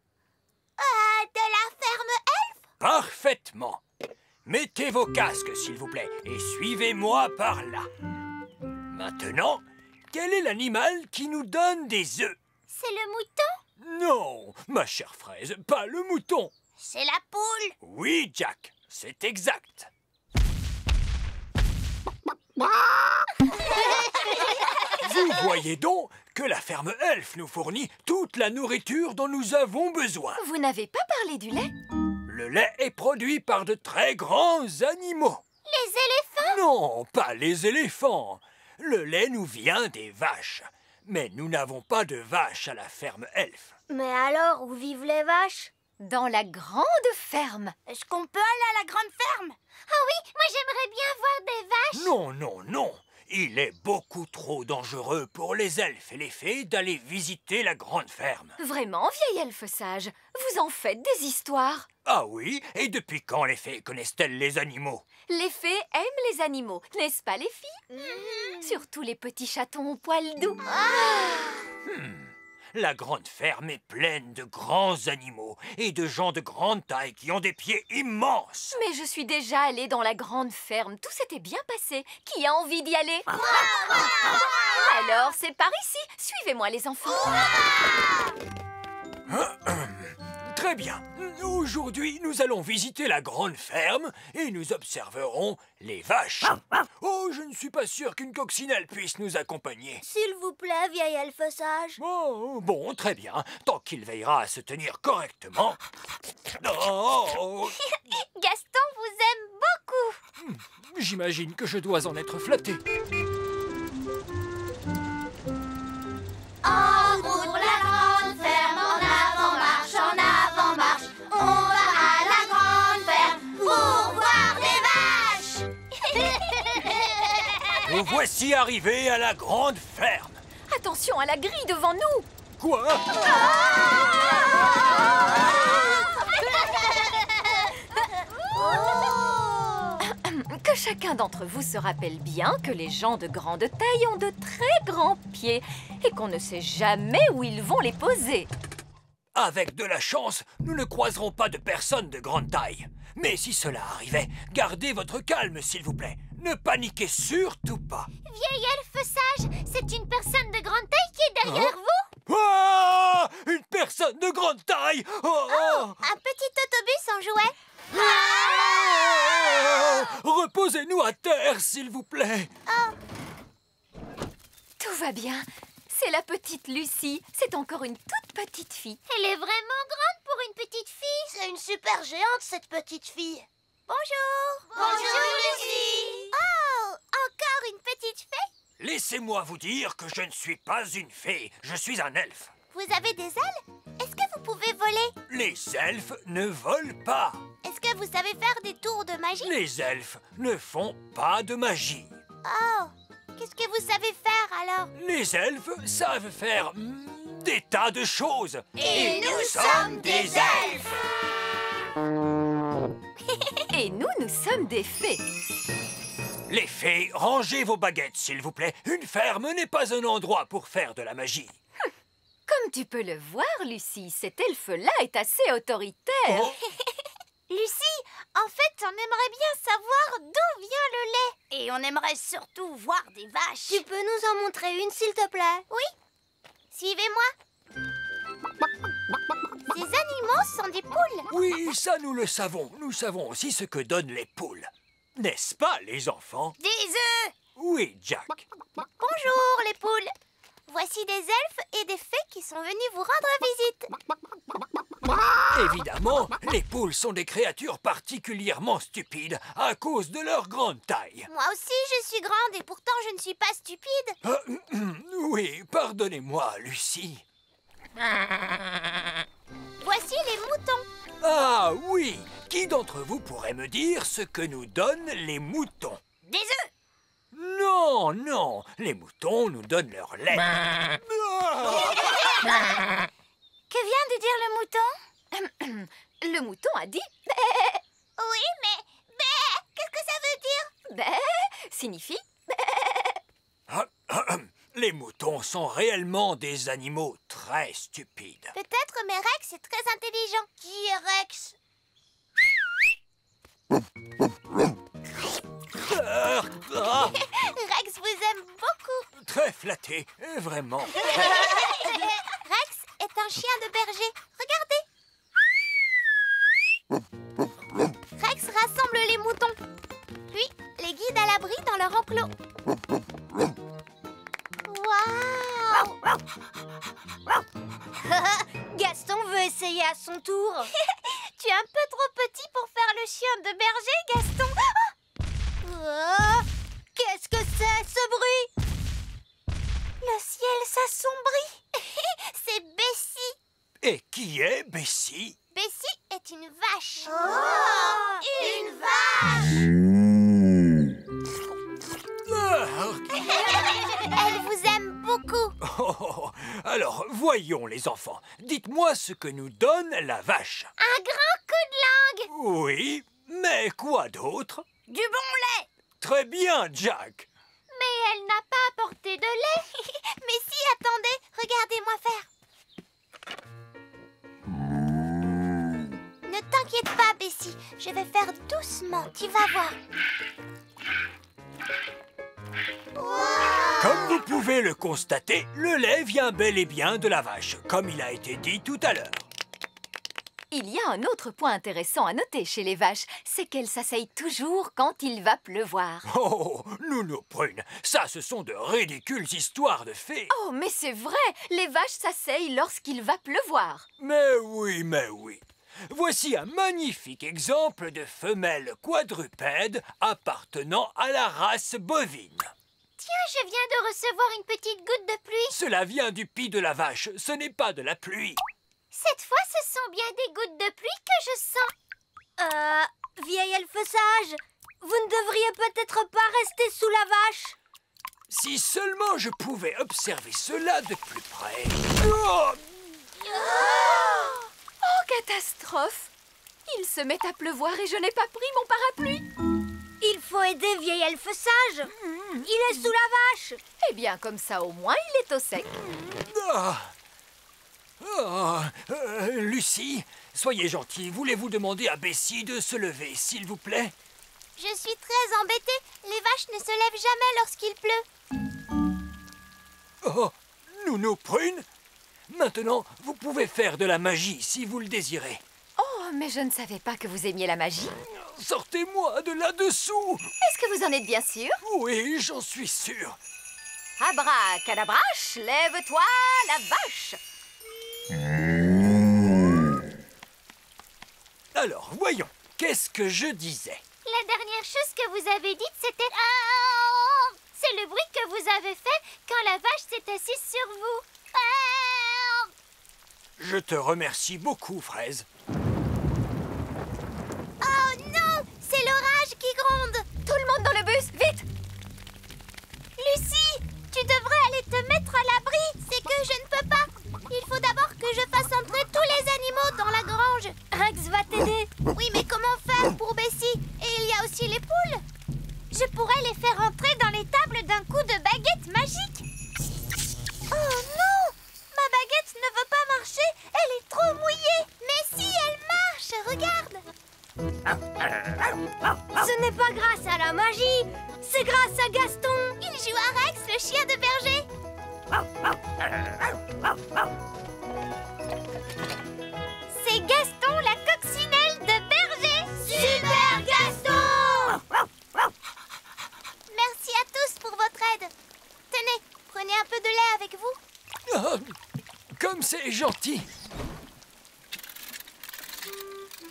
De la ferme elfe? Parfaitement. Mettez vos casques, s'il vous plaît, et suivez-moi par là. Maintenant, quel est l'animal qui nous donne des œufs? C'est le mouton? Non, ma chère fraise, pas le mouton. C'est la poule. Oui, Jack, c'est exact. Vous voyez donc que la ferme elfe nous fournit toute la nourriture dont nous avons besoin. Vous n'avez pas parlé du lait? Le lait est produit par de très grands animaux. Les éléphants? Non, pas les éléphants. Le lait nous vient des vaches. Mais nous n'avons pas de vaches à la ferme elfe. Mais alors, où vivent les vaches? Dans la grande ferme. Est-ce qu'on peut aller à la grande ferme? Ah oui, moi j'aimerais bien voir des vaches. Non, non, non. Il est beaucoup trop dangereux pour les elfes et les fées d'aller visiter la grande ferme. Vraiment, vieil elfe sage, vous en faites des histoires. Ah oui? Et depuis quand les fées connaissent-elles les animaux? Les fées aiment les animaux, n'est-ce pas les filles? Surtout les petits chatons aux poils doux. La grande ferme est pleine de grands animaux et de gens de grande taille qui ont des pieds immenses. Mais je suis déjà allée dans la grande ferme, tout s'était bien passé. Qui a envie d'y aller? Alors, c'est par ici. Suivez-moi les enfants. Très bien. Aujourd'hui, nous allons visiter la grande ferme et nous observerons les vaches. Oh, je ne suis pas sûr qu'une coccinelle puisse nous accompagner. S'il vous plaît, vieil elfe sage. Oh, bon, très bien. Tant qu'il veillera à se tenir correctement. Oh, Gaston vous aime beaucoup. j'imagine que je dois en être flatté. En route pour la grande ferme, en avant marche, en avant marche. On va à la grande ferme pour voir des vaches. Nous voici arrivés à la grande ferme. Attention à la grille devant nous. Quoi? Que chacun d'entre vous se rappelle bien que les gens de grande taille ont de très grands pieds et qu'on ne sait jamais où ils vont les poser. Avec de la chance, nous ne croiserons pas de personnes de grande taille. Mais si cela arrivait, gardez votre calme, s'il vous plaît. Ne paniquez surtout pas. Vieil elfe sage, c'est une personne de grande taille qui est derrière vous? Ah! Une personne de grande taille! Oh, oh! Un petit autobus en jouet? Reposez-nous à terre, s'il vous plaît. Tout va bien. C'est la petite Lucie. C'est encore une toute petite fille. Elle est vraiment grande pour une petite fille. C'est une super géante, cette petite fille. Bonjour. Bonjour, Lucie. Oh, encore une petite fée? Laissez-moi vous dire que je ne suis pas une fée. Je suis un elfe. Vous avez des ailes? Est-ce que vous pouvez voler? Les elfes ne volent pas. Est-ce que vous savez faire des tours de magie? Les elfes ne font pas de magie. Oh, qu'est-ce que vous savez faire alors? Les elfes savent faire des tas de choses. Et nous sommes des elfes. Et nous sommes des fées. Les fées, rangez vos baguettes, s'il vous plaît. Une ferme n'est pas un endroit pour faire de la magie. Comme tu peux le voir, Lucie, cet elfe-là est assez autoritaire. Oh. Lucie, en fait, on aimerait bien savoir d'où vient le lait. Et on aimerait surtout voir des vaches. Tu peux nous en montrer une, s'il te plaît? Oui. Suivez-moi. Ces animaux sont des poules. Oui, ça nous le savons. Nous savons aussi ce que donnent les poules. N'est-ce pas, les enfants? Des œufs. Oui, Jack. Bonjour, les poules. Voici des elfes et des fées qui sont venus vous rendre visite. Évidemment, les poules sont des créatures particulièrement stupides à cause de leur grande taille. Moi aussi, je suis grande et pourtant je ne suis pas stupide. Oui, pardonnez-moi, Lucie. Voici les moutons. Ah oui! Qui d'entre vous pourrait me dire ce que nous donnent les moutons? Des œufs. Non, non, les moutons nous donnent leur lait. Que vient de dire le mouton? Le mouton a dit Oui, mais qu'est-ce que ça veut dire? bé signifie Les moutons sont réellement des animaux très stupides. Peut-être, mais Rex est très intelligent. Qui est Rex? Rex vous aime beaucoup. Très flatté, vraiment. Rex est un chien de berger. Regardez. Rex rassemble les moutons, puis les guide à l'abri dans leur enclos. Waouh! Gaston veut essayer à son tour. Tu es un peu trop petit pour faire le chien de berger, Gaston. Oh, qu'est-ce que c'est, ce bruit? Le ciel s'assombrit. C'est Bessie. Et qui est Bessie? Bessie est une vache. Oh, une vache! Elle vous aime beaucoup. Oh, alors, voyons les enfants. Dites-moi ce que nous donne la vache. Un grand coup de langue. Oui, mais quoi d'autre? Du bon lait. Très bien, Jack. Mais elle n'a pas apporté de lait. Mais si, attendez, regardez-moi faire. Ne t'inquiète pas, Bessie. Je vais faire doucement, tu vas voir. Wow! Comme vous pouvez le constater, le lait vient bel et bien de la vache, comme il a été dit tout à l'heure. Il y a un autre point intéressant à noter chez les vaches, c'est qu'elles s'asseyent toujours quand il va pleuvoir. Oh, Nounou Prune, ça ce sont de ridicules histoires de fées. Oh, mais c'est vrai, les vaches s'asseyent lorsqu'il va pleuvoir. Mais oui, mais oui. Voici un magnifique exemple de femelle quadrupède appartenant à la race bovine. Tiens, je viens de recevoir une petite goutte de pluie. Cela vient du pis de la vache, ce n'est pas de la pluie. Cette fois, ce sont bien des gouttes de pluie que je sens. Vieil elfe sage, vous ne devriez peut-être pas rester sous la vache. Si seulement je pouvais observer cela de plus près. Oh! Oh, catastrophe! Il se met à pleuvoir et je n'ai pas pris mon parapluie. Il faut aider vieil elfe sage. Il est sous la vache. Eh bien, comme ça, au moins, il est au sec. Lucie, soyez gentille. Voulez-vous demander à Bessie de se lever, s'il vous plaît? Je suis très embêtée. Les vaches ne se lèvent jamais lorsqu'il pleut. Oh, Nounou Prune, maintenant, vous pouvez faire de la magie si vous le désirez. Oh, mais je ne savais pas que vous aimiez la magie. Sortez-moi de là-dessous. Est-ce que vous en êtes bien sûr? Oui, j'en suis sûr. Abracadabrache, lève-toi, la vache! Alors, voyons, qu'est-ce que je disais? La dernière chose que vous avez dite, c'était... C'est le bruit que vous avez fait quand la vache s'est assise sur vous. Je te remercie beaucoup, Fraise. Oh non! C'est l'orage qui gronde! Tout le monde dans le bus, vite! Lucie, tu devrais aller te mettre à l'abri. C'est que je ne peux pas. Il faut d'abord que je fasse entrer tous les animaux dans la grange. Rex va t'aider. Oui, mais comment faire pour Bessie? Et il y a aussi les poules. Je pourrais les faire entrer dans les tables d'un coup de baguette magique. Oh non! Ma baguette ne veut pas marcher. Elle est trop mouillée. Mais si, elle marche. Regarde. Ce n'est pas grâce à la magie. C'est grâce à Gaston. Il joue à Rex, le chien de berger. C'est Gaston, la coccinelle de berger. Super Gaston! Merci à tous pour votre aide. Tenez, prenez un peu de lait avec vous. Oh, comme c'est gentil.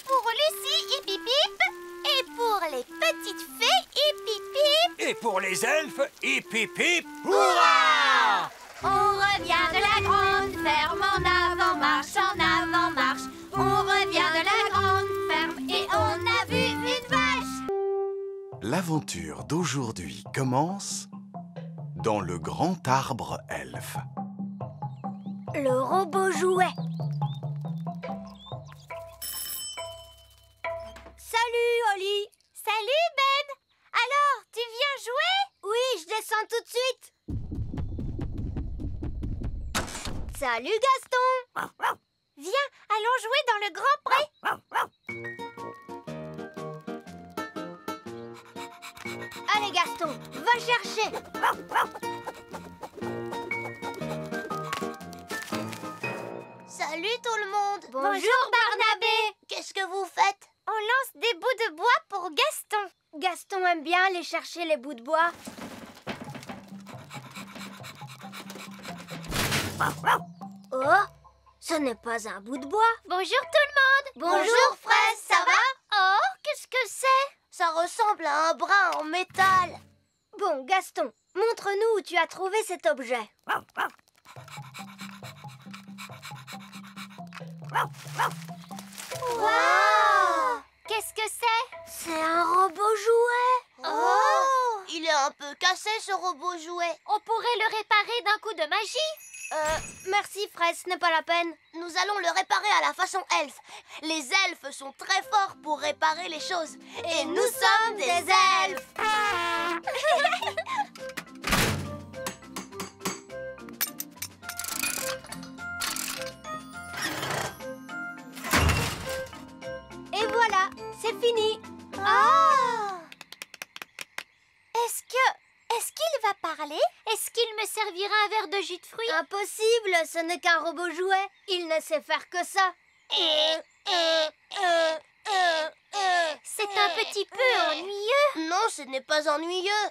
Pour Lucie, hip hip hip. Et pour les petites fées, hip hip hip. Et pour les elfes, hip hip hip. Hurrah! On revient de la grande ferme en avant-marche, en avant-marche. On revient de la grande ferme et on a vu une vache. L'aventure d'aujourd'hui commence dans le grand arbre elfe. Le robot jouet. Salut, Oli. Salut, Ben. Alors, tu viens jouer? Oui, je descends tout de suite. Salut, Gaston. Viens, allons jouer dans le grand pré. Allez, Gaston, va chercher. Salut tout le monde. Bonjour Barnabé. Qu'est-ce que vous faites? On lance des bouts de bois pour Gaston. Gaston aime bien aller chercher les bouts de bois. Oh, ce n'est pas un bout de bois. Bonjour tout le monde. Bonjour Fraise, ça va? Oh, qu'est-ce que c'est? Ça ressemble à un bras en métal. Bon, Gaston, montre-nous où tu as trouvé cet objet. Wow! Qu'est-ce que c'est? C'est un robot jouet. Oh! Il est un peu cassé ce robot jouet. On pourrait le réparer d'un coup de magie. Merci Fraise, ce n'est pas la peine. Nous allons le réparer à la façon elfe. Les elfes sont très forts pour réparer les choses. Et nous sommes des elfes. Et voilà, c'est fini. Oh! Est-ce qu'il va parler? Est-ce qu'il me servira un verre de jus de fruits? Impossible, ce n'est qu'un robot jouet. Il ne sait faire que ça. C'est un petit peu ennuyeux. Non, ce n'est pas ennuyeux.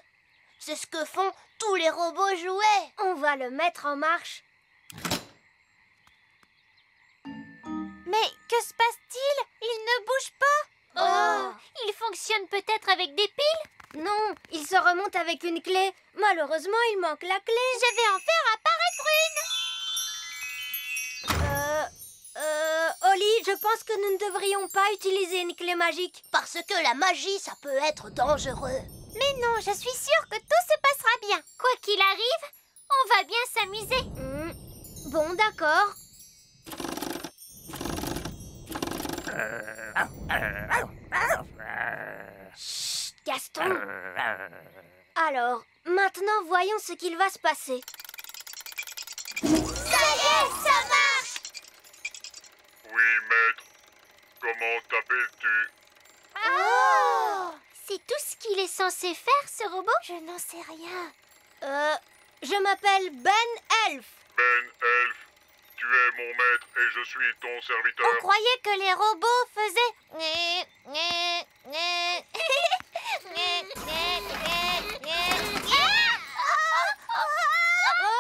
C'est ce que font tous les robots jouets. On va le mettre en marche. Mais que se passe-t-il? Il ne bouge pas. Oh! Il fonctionne peut-être avec des piles? Non, il se remonte avec une clé. Malheureusement, il manque la clé. Je vais en faire apparaître une. Oli, je pense que nous ne devrions pas utiliser une clé magique. Parce que la magie, ça peut être dangereux. Mais non, je suis sûre que tout se passera bien. Quoi qu'il arrive, on va bien s'amuser. Bon, d'accord. Chut, Gaston. Alors, maintenant, voyons ce qu'il va se passer. Ça y est, ça marche! Oui, maître. Comment t'appelles-tu? Oh! C'est tout ce qu'il est censé faire, ce robot? Je n'en sais rien. Je m'appelle Ben Elf. Ben Elf. Tu es mon maître et je suis ton serviteur. On croyait que les robots faisaient...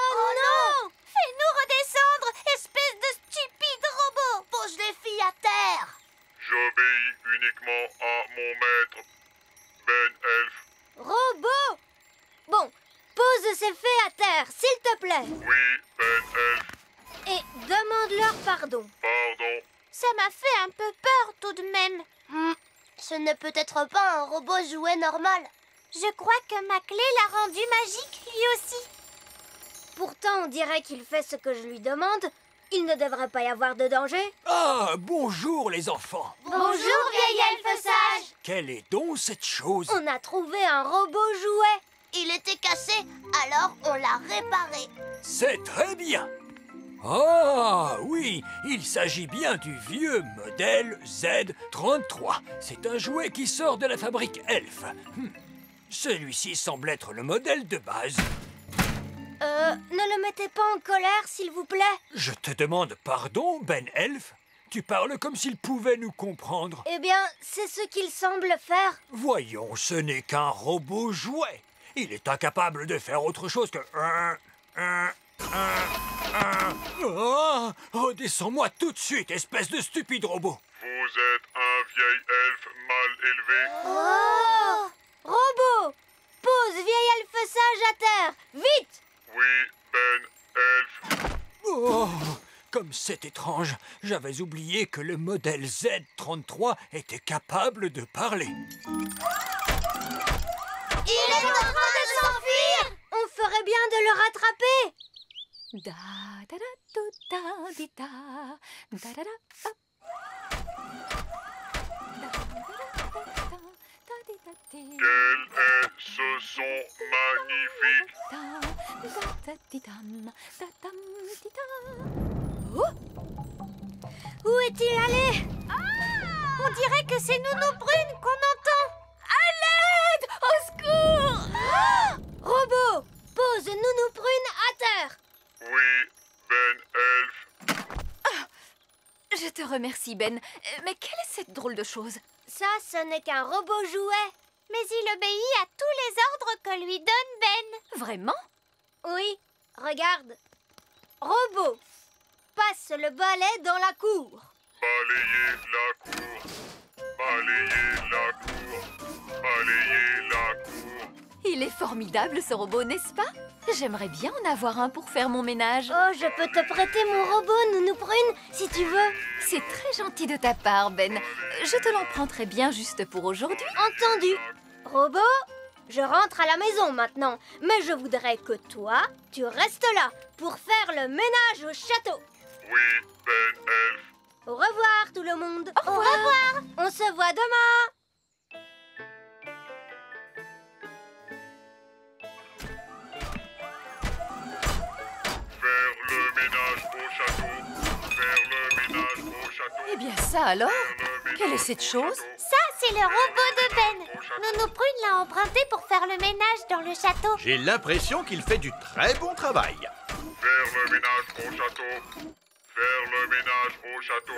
Oh non! Fais-nous redescendre, espèce de stupide robot! Pose les filles à terre! J'obéis uniquement à mon maître, Ben Elf. Robot! Bon, pose ces fées à terre, s'il te plaît. Oui, Ben Elf. Et demande-leur pardon. Pardon. Ça m'a fait un peu peur tout de même. Ce n'est peut-être pas un robot jouet normal. Je crois que ma clé l'a rendu magique, lui aussi. Pourtant, on dirait qu'il fait ce que je lui demande. Il ne devrait pas y avoir de danger. Ah, bonjour les enfants. Bonjour, vieil elfe sage. Quelle est donc cette chose? On a trouvé un robot jouet. Il était cassé, alors on l'a réparé. C'est très bien. Ah oui, il s'agit bien du vieux modèle Z33. C'est un jouet qui sort de la fabrique Elf. Celui-ci semble être le modèle de base. Ne le mettez pas en colère, s'il vous plaît. Je te demande pardon, Ben Elf. Tu parles comme s'il pouvait nous comprendre. Eh bien, c'est ce qu'il semble faire. Voyons, ce n'est qu'un robot jouet. Il est incapable de faire autre chose que... Oh, redescends-moi tout de suite, espèce de stupide robot. Vous êtes un vieil elfe mal élevé. Oh! Robot! Pose vieil elfe sage à terre! Vite! Oui, Ben Elf. Oh, comme c'est étrange. J'avais oublié que le modèle Z33 était capable de parler. Il est en train de s'enfuir! On ferait bien de le rattraper! Da da da do, da di da da da da hop. Quel est ce son magnifique? Où est-il allé? On dirait que c'est Nounou Brune qu'on entend. À l'aide! Au secours! Robot, pose Nounou Brune à terre. Oui, Ben Elf. Je te remercie, Ben. Mais quelle est cette drôle de chose? Ça, ce n'est qu'un robot jouet. Mais il obéit à tous les ordres que lui donne Ben. Vraiment? Oui, regarde. Robot, passe le balai dans la cour. Balayez la cour. Balayez la cour. Balayez la cour. Il est formidable, ce robot, n'est-ce pas? J'aimerais bien en avoir un pour faire mon ménage. Oh, je peux te prêter mon robot, Nounou Brune, si tu veux. C'est très gentil de ta part, Ben. Je te l'emprunterai bien juste pour aujourd'hui. Entendu. Robot, je rentre à la maison maintenant. Mais je voudrais que toi, tu restes là pour faire le ménage au château. Oui, Ben Elf. Au revoir, tout le monde. Au revoir. On se voit demain. Faire le ménage au château. Faire le ménage au château. Eh bien ça alors? Quelle est cette chose? Ça, c'est le robot de Ben. Nounou Brune l'a emprunté pour faire le ménage dans le château. J'ai l'impression qu'il fait du très bon travail. Faire le ménage au château. Faire le ménage au château.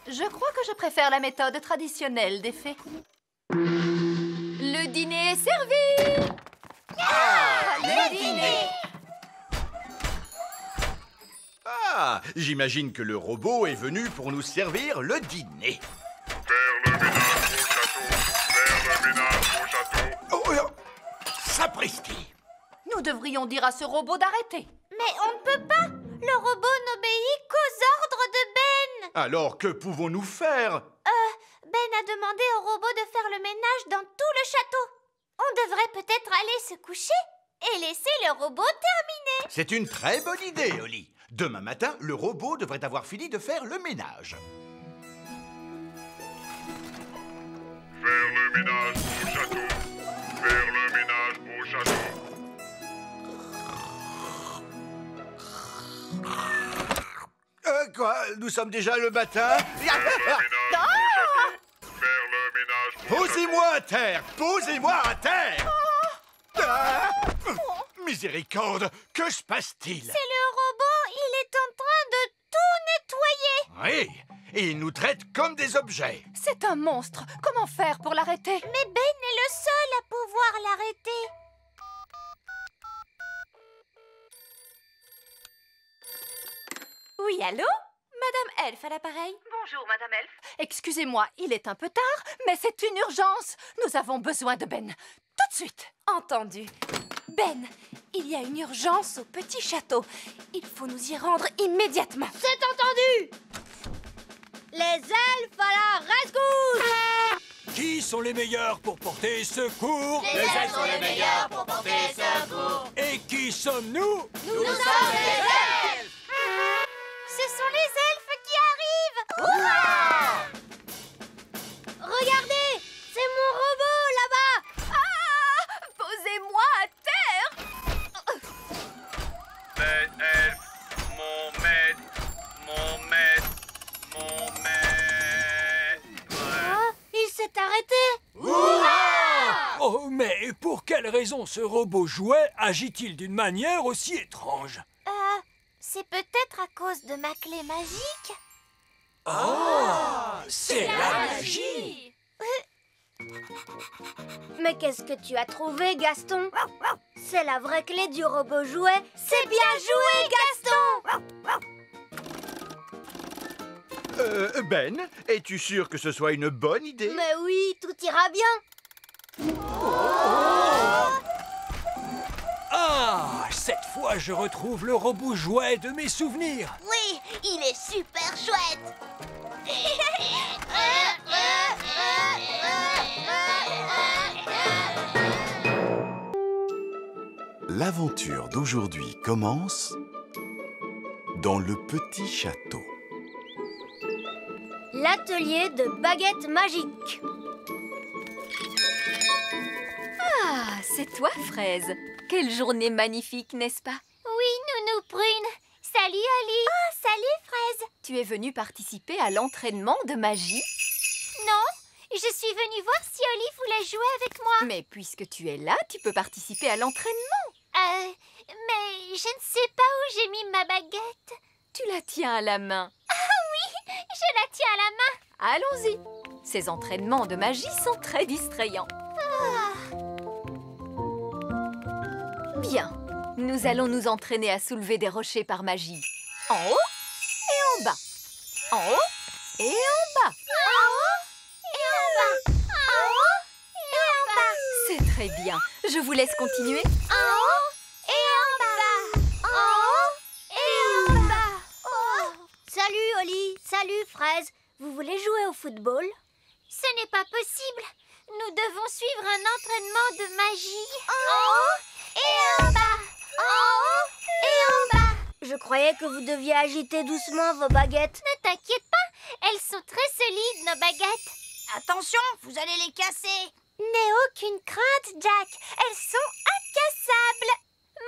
Je crois que je préfère la méthode traditionnelle des fées. Le dîner est servi! Le dîner! Ah, j'imagine que le robot est venu pour nous servir le dîner. Faire le ménage au château. Faire le ménage au château. Oh, sapristi! Nous devrions dire à ce robot d'arrêter. Mais on ne peut pas. Le robot n'obéit qu'aux ordres de Ben. Alors, que pouvons-nous faire? Ben a demandé au robot de faire le ménage dans tout le château. On devrait peut-être aller se coucher et laisser le robot terminer. C'est une très bonne idée, Oli. Demain matin, le robot devrait avoir fini de faire le ménage. Faire le ménage au château. Faire le ménage au château. Quoi? Nous sommes déjà le matin? Faire le ménage au château. Posez-moi à terre! Posez-moi à terre! Ah! Miséricorde! Que se passe-t-il? C'est le robot, il est en train de tout nettoyer. Oui, et il nous traite comme des objets. C'est un monstre. Comment faire pour l'arrêter? Mais Ben est le seul à pouvoir l'arrêter. Oui, allô? Madame Elf à l'appareil? Bonjour, Madame Elf. Excusez-moi, il est un peu tard, mais c'est une urgence. Nous avons besoin de Ben. Tout de suite. Entendu. Ben, il y a une urgence au petit château. Il faut nous y rendre immédiatement. C'est entendu. Les elfes à la rescousse. Qui sont les meilleurs pour porter secours? Les elfes sont les meilleurs pour porter secours. Et qui sommes-nous? Nous sommes les elfes. Ce sont les elfes qui arrivent. Regardez, c'est mon robot là-bas. Ah! Posez-moi à terre! Ben Elf. Mon maître. Mon maître. Mon maître. Oh, il s'est arrêté. Oh, mais pour quelle raison ce robot jouet agit-il d'une manière aussi étrange? C'est peut-être à cause de ma clé magique. Oh, c'est la magie! Mais qu'est-ce que tu as trouvé, Gaston? C'est la vraie clé du robot jouet. C'est bien joué, Gaston! Ben, es-tu sûr que ce soit une bonne idée? Mais oui, tout ira bien. Ah, cette fois je retrouve le robot jouet de mes souvenirs. Oui, il est super chouette. L'aventure d'aujourd'hui commence dans le petit château. L'atelier de baguettes magiques. Ah, c'est toi, Fraise. Quelle journée magnifique, n'est-ce pas? Oui, Nounou Prune. Salut, Oli. Oh, salut, Fraise. Tu es venue participer à l'entraînement de magie? Non, je suis venue voir si Oli voulait jouer avec moi. Mais puisque tu es là, tu peux participer à l'entraînement. Mais je ne sais pas où j'ai mis ma baguette. Tu la tiens à la main. Ah oui, je la tiens à la main. Allons-y. Ces entraînements de magie sont très distrayants. Bien. Nous allons nous entraîner à soulever des rochers par magie. En haut et en bas. En haut et en bas. En haut et en bas. En haut et en bas. C'est très bien. Je vous laisse continuer. En haut et en bas. En haut et en bas. Oh. Salut, Oli. Salut, Fraise. Vous voulez jouer au football? Ce n'est pas possible. Nous devons suivre un entraînement de magie. En haut et en bas. En haut et en bas. Je croyais que vous deviez agiter doucement vos baguettes. Ne t'inquiète pas, elles sont très solides, nos baguettes. Attention, vous allez les casser. N'aie aucune crainte, Jack. Elles sont incassables.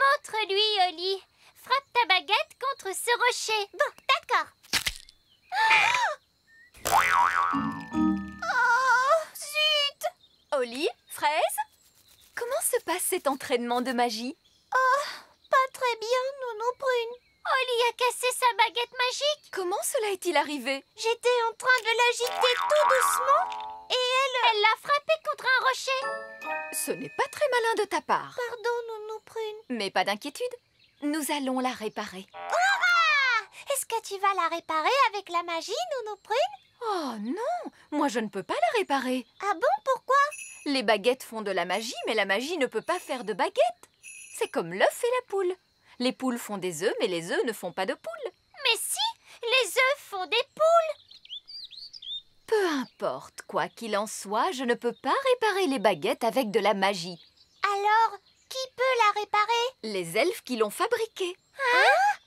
Montre-lui, Oli. Frappe ta baguette contre ce rocher. Bon, d'accord. Oh, zut! Oli, Fraise, comment se passe cet entraînement de magie? Oh, pas très bien, Nounou Prune. Oli a cassé sa baguette magique. Comment cela est-il arrivé? J'étais en train de l'agiter tout doucement et elle l'a frappé contre un rocher. Ce n'est pas très malin de ta part. Pardon, Nounou Prune. Mais pas d'inquiétude, nous allons la réparer. Hurrah! Est-ce que tu vas la réparer avec la magie, Nounou Prune? Oh non, moi je ne peux pas la réparer. Ah bon, pourquoi? Les baguettes font de la magie, mais la magie ne peut pas faire de baguettes. C'est comme l'œuf et la poule. Les poules font des œufs, mais les œufs ne font pas de poules. Mais si, les œufs font des poules. Peu importe, quoi qu'il en soit, je ne peux pas réparer les baguettes avec de la magie. Alors, qui peut la réparer? Les elfes qui l'ont fabriquée. Hein?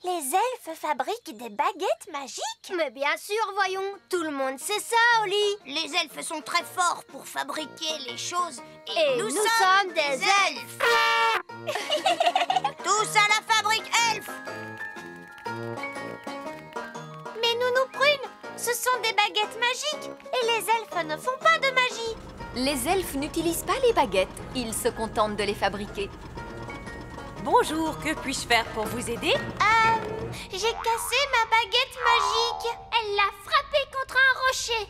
Les elfes fabriquent des baguettes magiques? Mais bien sûr, voyons. Tout le monde sait ça, Oli. Les elfes sont très forts pour fabriquer les choses. Et nous sommes des elfes. Tous à la fabrique elfe. Mais Nounou Prune, ce sont des baguettes magiques. Et les elfes ne font pas de magie. Les elfes n'utilisent pas les baguettes. Ils se contentent de les fabriquer. Bonjour, que puis-je faire pour vous aider? J'ai cassé ma baguette magique. Elle l'a frappée contre un rocher.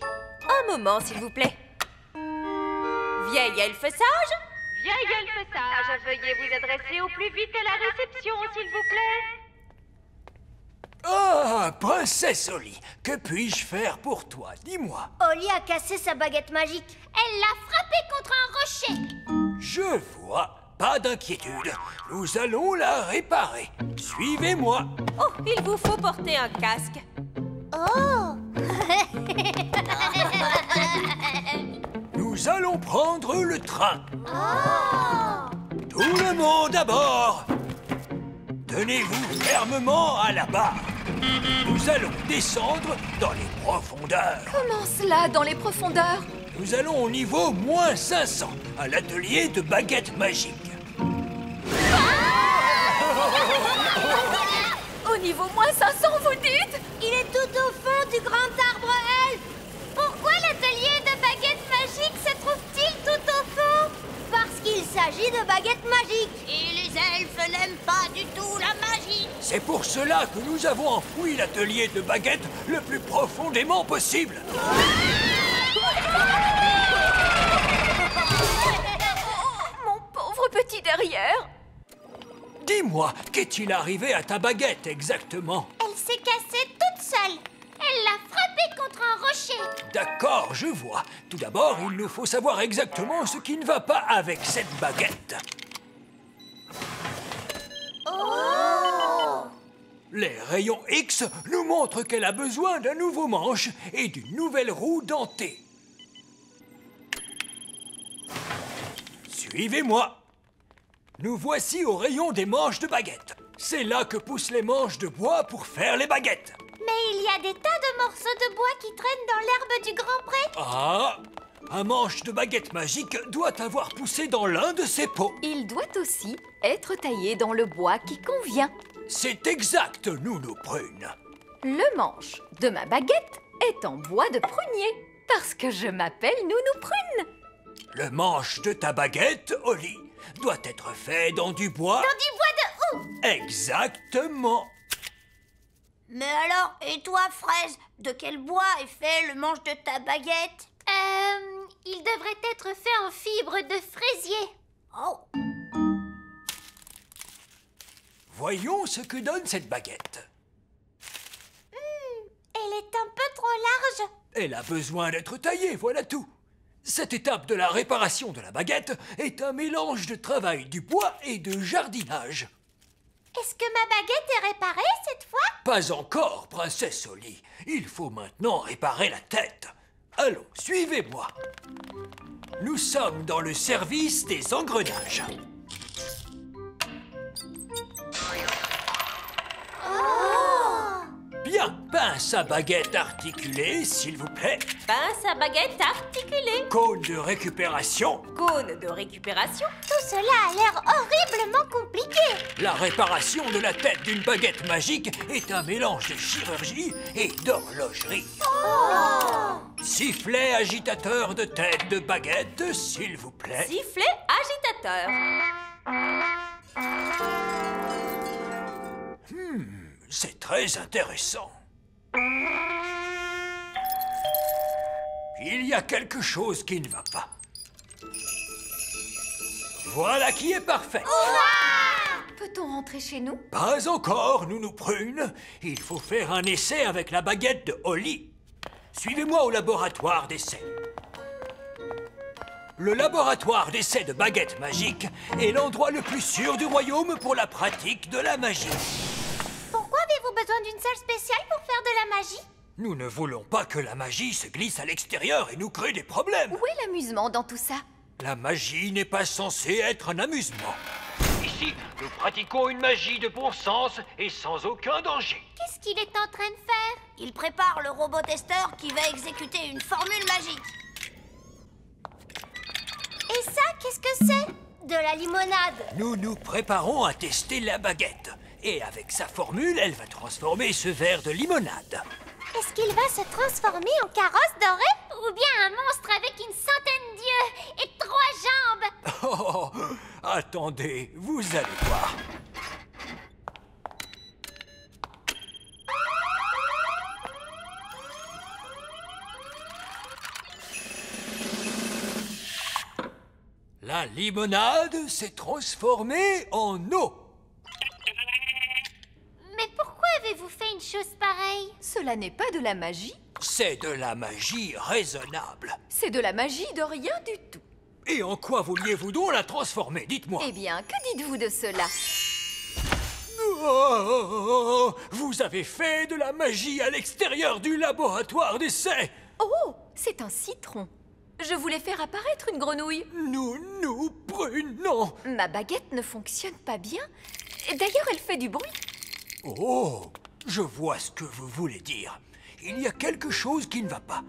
Un moment, s'il vous plaît. Vieille elfe sage? Vieille elfe sage, veuillez vous adresser au plus vite à la réception, s'il vous plaît. Ah, princesse Oli, que puis-je faire pour toi? Dis-moi. Oli a cassé sa baguette magique. Elle l'a frappée contre un rocher. Je vois. Pas d'inquiétude. Nous allons la réparer. Suivez-moi. Oh, il vous faut porter un casque. Oh! Nous allons prendre le train. Oh! Tout le monde à bord. Tenez-vous fermement à la barre. Nous allons descendre dans les profondeurs. Comment cela, dans les profondeurs? Nous allons au niveau moins 500, à l'atelier de baguettes magiques. Au niveau moins 500, vous dites? Il est tout au fond du grand arbre elfe. Pourquoi l'atelier de baguettes magiques se trouve-t-il tout au fond? Parce qu'il s'agit de baguettes magiques. Et les elfes n'aiment pas du tout la magie. C'est pour cela que nous avons enfoui l'atelier de baguettes le plus profondément possible. Mon pauvre petit derrière. Dis-moi, qu'est-il arrivé à ta baguette exactement? Elle s'est cassée toute seule. Elle l'a frappée contre un rocher. D'accord, je vois. Tout d'abord, il nous faut savoir exactement ce qui ne va pas avec cette baguette. Oh! Les rayons X nous montrent qu'elle a besoin d'un nouveau manche et d'une nouvelle roue dentée. Suivez-moi. Nous voici au rayon des manches de baguettes. C'est là que poussent les manches de bois pour faire les baguettes. Mais il y a des tas de morceaux de bois qui traînent dans l'herbe du Grand Pré. Ah! Un manche de baguette magique doit avoir poussé dans l'un de ces pots. Il doit aussi être taillé dans le bois qui convient. C'est exact, Nounou Prune. Le manche de ma baguette est en bois de prunier, parce que je m'appelle Nounou Prune. Le manche de ta baguette, Oli, doit être fait dans du bois... Dans du bois de où? Exactement. Mais alors, et toi, Fraise, de quel bois est fait le manche de ta baguette? Il devrait être fait en fibre de fraisier. Oh. Voyons ce que donne cette baguette. Elle est un peu trop large. Elle a besoin d'être taillée, voilà tout. Cette étape de la réparation de la baguette est un mélange de travail du bois et de jardinage. Est-ce que ma baguette est réparée cette fois? Pas encore, princesse Oli. Il faut maintenant réparer la tête. Allons, suivez-moi. Nous sommes dans le service des engrenages. Bien, pince à baguette articulée, s'il vous plaît. Pince à baguette articulée. Cône de récupération. Cône de récupération. Tout cela a l'air horriblement compliqué. La réparation de la tête d'une baguette magique est un mélange de chirurgie et d'horlogerie. Sifflet agitateur de tête de baguette, s'il vous plaît. Sifflet agitateur. C'est très intéressant. Il y a quelque chose qui ne va pas. Voilà qui est parfait. Peut-on rentrer chez nous? Pas encore, Nounou Prune. Il faut faire un essai avec la baguette de Oli. Suivez-moi au laboratoire d'essai. Le laboratoire d'essai de baguettes magiques est l'endroit le plus sûr du royaume pour la pratique de la magie. Pourquoi avez-vous besoin d'une salle spéciale pour faire de la magie? Nous ne voulons pas que la magie se glisse à l'extérieur et nous crée des problèmes. Où est l'amusement dans tout ça? La magie n'est pas censée être un amusement. Ici, nous pratiquons une magie de bon sens et sans aucun danger. Qu'est-ce qu'il est en train de faire? Il prépare le robot testeur qui va exécuter une formule magique. Et ça, qu'est-ce que c'est? De la limonade. Nous nous préparons à tester la baguette. Et avec sa formule, elle va transformer ce verre de limonade. Est-ce qu'il va se transformer en carrosse dorée? Ou bien un monstre avec une centaine d'yeux et 3 jambes? Oh, attendez, vous allez voir. La limonade s'est transformée en eau. Mais pourquoi avez-vous fait une chose pareille? Cela n'est pas de la magie. C'est de la magie raisonnable. C'est de la magie de rien du tout. Et en quoi vouliez-vous donc la transformer? Dites-moi. Eh bien, que dites-vous de cela? Oh, vous avez fait de la magie à l'extérieur du laboratoire d'essai. Oh, c'est un citron. Je voulais faire apparaître une grenouille. Nounou Prune, non. Ma baguette ne fonctionne pas bien. D'ailleurs, elle fait du bruit. Oh, je vois ce que vous voulez dire. Il y a quelque chose qui ne va pas.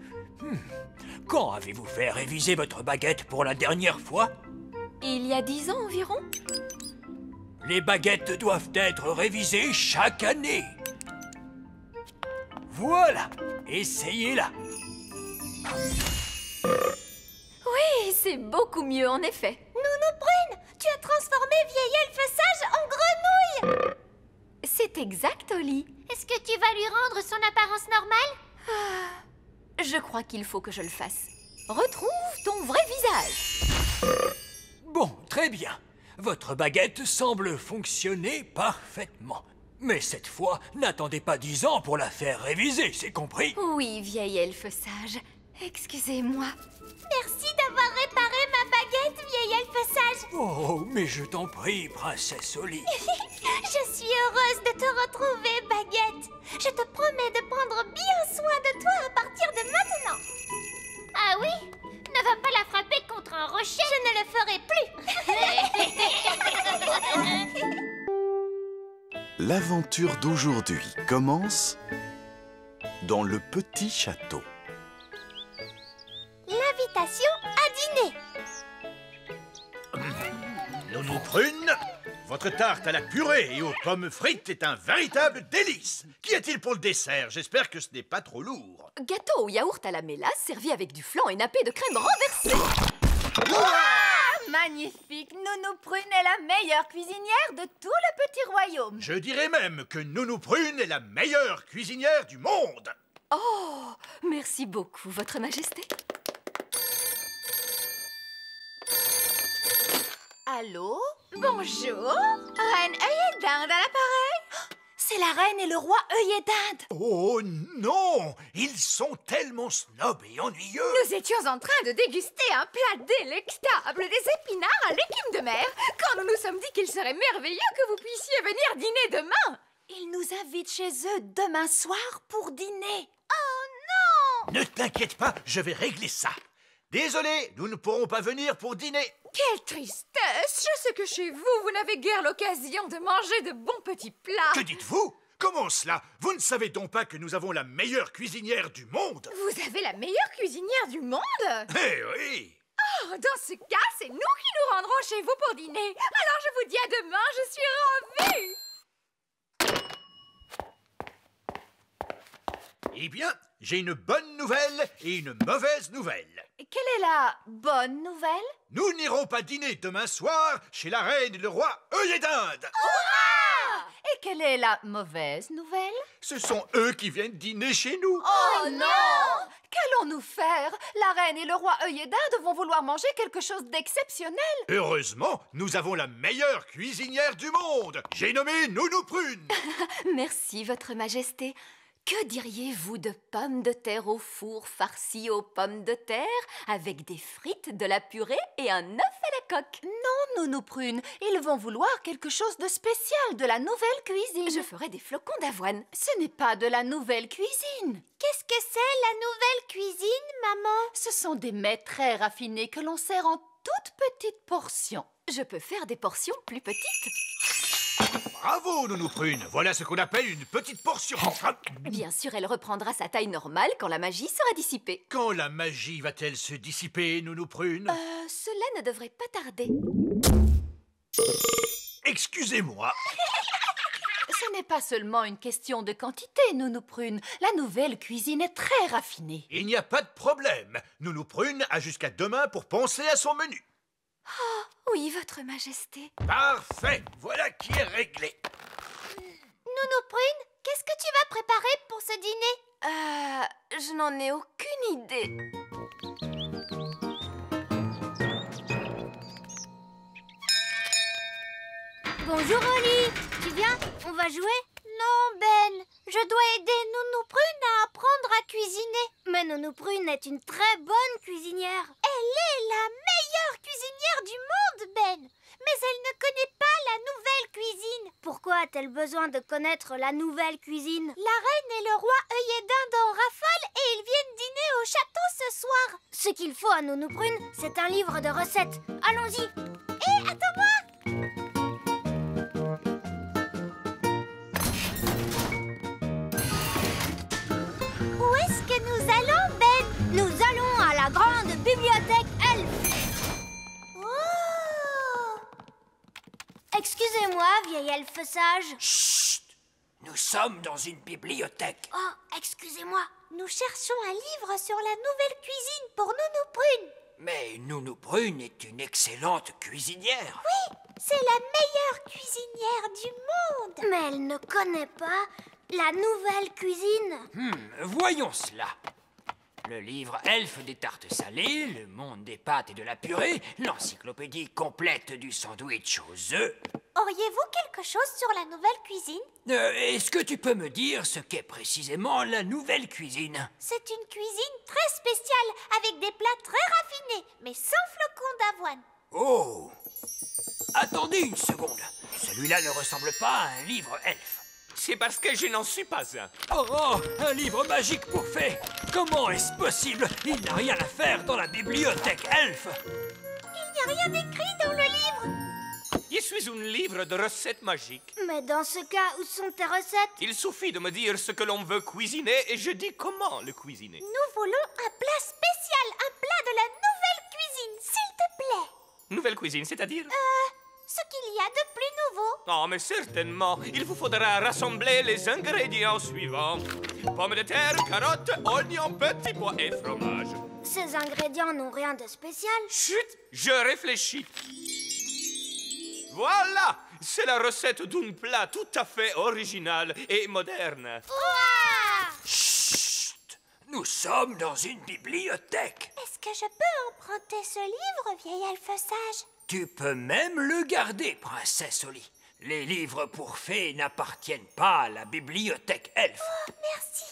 Quand avez-vous fait réviser votre baguette pour la dernière fois? Il y a 10 ans environ. Les baguettes doivent être révisées chaque année. Voilà, essayez-la. Oui, c'est beaucoup mieux en effet. Nounou Prune, tu as transformé vieil elfe sage en grenouille. C'est exact, Oli. Est-ce que tu vas lui rendre son apparence normale? Je crois qu'il faut que je le fasse. Retrouve ton vrai visage. Bon, très bien. Votre baguette semble fonctionner parfaitement. Mais cette fois, n'attendez pas 10 ans pour la faire réviser, c'est compris? Oui, vieil elfe sage. Excusez-moi. Merci d'avoir réparé ma baguette, vieil elfe sage. Oh, mais je t'en prie, princesse Oli. Je suis heureuse de te retrouver, baguette. Je te promets de prendre bien soin de toi à partir de maintenant. Ah oui? Ne va pas la frapper contre un rocher. Je ne le ferai plus. L'aventure d'aujourd'hui commence dans le petit château. L'invitation à dîner. Nounou Prune, votre tarte à la purée et aux pommes frites est un véritable délice. Qu'y a-t-il pour le dessert? J'espère que ce n'est pas trop lourd. Gâteau au yaourt à la mélasse servi avec du flan et nappé de crème renversée. Magnifique! Nounou Prune est la meilleure cuisinière de tout le petit royaume. Je dirais même que Nounou Prune est la meilleure cuisinière du monde. Oh, merci beaucoup, Votre Majesté. Allô? Bonjour? Reine œillet d'Inde à l'appareil? C'est la reine et le roi œillet d'Inde. Oh non! Ils sont tellement snobs et ennuyeux. Nous étions en train de déguster un plat délectable, des épinards à l'écume de mer, quand nous nous sommes dit qu'il serait merveilleux que vous puissiez venir dîner demain. Ils nous invitent chez eux demain soir pour dîner. Oh non! Ne t'inquiète pas, je vais régler ça. Désolé, nous ne pourrons pas venir pour dîner. Quelle tristesse! Je sais que chez vous, vous n'avez guère l'occasion de manger de bons petits plats. Que dites-vous? Comment cela? Vous ne savez donc pas que nous avons la meilleure cuisinière du monde? Vous avez la meilleure cuisinière du monde? Eh oui! Oh, dans ce cas, c'est nous qui nous rendrons chez vous pour dîner. Alors je vous dis à demain, je suis ravie. Eh bien, j'ai une bonne nouvelle et une mauvaise nouvelle. Quelle est la bonne nouvelle? Nous n'irons pas dîner demain soir chez la reine et le roi œillet d'Inde. Hurrah! Et quelle est la mauvaise nouvelle? Ce sont eux qui viennent dîner chez nous. Oh non! Qu'allons-nous faire? La reine et le roi œillet d'Inde vont vouloir manger quelque chose d'exceptionnel. Heureusement, nous avons la meilleure cuisinière du monde. J'ai nommé Nounou Prune. Merci, Votre Majesté. Que diriez-vous de pommes de terre au four farcies aux pommes de terre avec des frites, de la purée et un œuf à la coque? Non, Nounou Prune, ils vont vouloir quelque chose de spécial, de la nouvelle cuisine. Je ferai des flocons d'avoine. Ce n'est pas de la nouvelle cuisine. Qu'est-ce que c'est la nouvelle cuisine, maman? Ce sont des mets très raffinés que l'on sert en toutes petites portions. Je peux faire des portions plus petites. Bravo, Nounou Prune. Voilà ce qu'on appelle une petite portion. Bien sûr, elle reprendra sa taille normale quand la magie sera dissipée. Quand la magie va-t-elle se dissiper, Nounou Prune? Cela ne devrait pas tarder. Excusez-moi. Ce n'est pas seulement une question de quantité, Nounou Prune. La nouvelle cuisine est très raffinée. Il n'y a pas de problème. Nounou Prune a jusqu'à demain pour penser à son menu. Oh, oui, Votre Majesté. Parfait. Voilà qui est réglé. Nounou Prune, qu'est-ce que tu vas préparer pour ce dîner? Je n'en ai aucune idée. Bonjour Oli, tu viens? On va jouer? Non Ben, je dois aider Nounou Prune à apprendre à cuisiner. Mais Nounou Prune est une très bonne cuisinière. Elle est la meilleure cuisinière du monde, Ben. Mais elle ne connaît pas la nouvelle cuisine. Pourquoi a-t-elle besoin de connaître la nouvelle cuisine? La reine et le roi œillet d'Inde en rafale et ils viennent dîner au château ce soir. Ce qu'il faut à Nounou Prune, c'est un livre de recettes. Allons-y. Hé, attends-moi! Où est-ce que nous allons, Ben? Nous allons à la grande bibliothèque elfe. Oh! Excusez-moi, vieil elfe sage. Chut! Nous sommes dans une bibliothèque. Oh, excusez-moi. Nous cherchons un livre sur la nouvelle cuisine pour Nounou Prune. Mais Nounou Prune est une excellente cuisinière. Oui, c'est la meilleure cuisinière du monde. Mais elle ne connaît pas la nouvelle cuisine. Voyons cela. Le livre Elfe des tartes salées, le monde des pâtes et de la purée, l'encyclopédie complète du sandwich aux œufs. Auriez-vous quelque chose sur la nouvelle cuisine? Est-ce que tu peux me dire ce qu'est précisément la nouvelle cuisine? C'est une cuisine très spéciale, avec des plats très raffinés, mais sans flocons d'avoine. Oh! Attendez une seconde. Celui-là ne ressemble pas à un livre elfe. C'est parce que je n'en suis pas un. Oh, un livre magique pour fées! Comment est-ce possible? Il n'a rien à faire dans la bibliothèque elfe. Il n'y a rien d'écrit dans le livre. Il suis un livre de recettes magiques. Mais dans ce cas, où sont tes recettes? Il suffit de me dire ce que l'on veut cuisiner et je dis comment le cuisiner. Nous voulons un plat spécial, un plat de la nouvelle cuisine, s'il te plaît. Nouvelle cuisine, c'est-à-dire? Ce qu'il y a de plus nouveau. Oh, mais certainement. Il vous faudra rassembler les ingrédients suivants. Pommes de terre, carottes, oignons, petits pois et fromage. Ces ingrédients n'ont rien de spécial. Chut, je réfléchis. Voilà, c'est la recette d'un plat tout à fait original et moderne. Chut! Nous sommes dans une bibliothèque. Est-ce que je peux emprunter ce livre, vieil elfe sage? Tu peux même le garder, princesse Oli. Les livres pour fées n'appartiennent pas à la bibliothèque elfe. Oh, merci.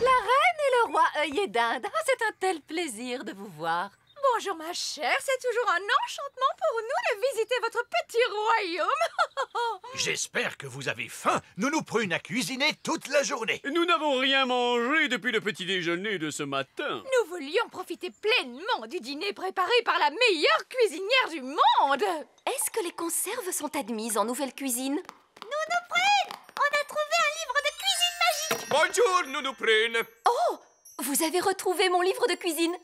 La reine et le roi œillet d'Inde. Ah, c'est un tel plaisir de vous voir. Bonjour ma chère, c'est toujours un enchantement pour nous de visiter votre petit royaume. J'espère que vous avez faim. Nounou Prune a cuisiné toute la journée. Nous n'avons rien mangé depuis le petit déjeuner de ce matin. Nous voulions profiter pleinement du dîner préparé par la meilleure cuisinière du monde. Est-ce que les conserves sont admises en nouvelle cuisine? Nounou Prune, on a trouvé un livre de cuisine magique. Bonjour, Nounou Prune. Oh, vous avez retrouvé mon livre de cuisine.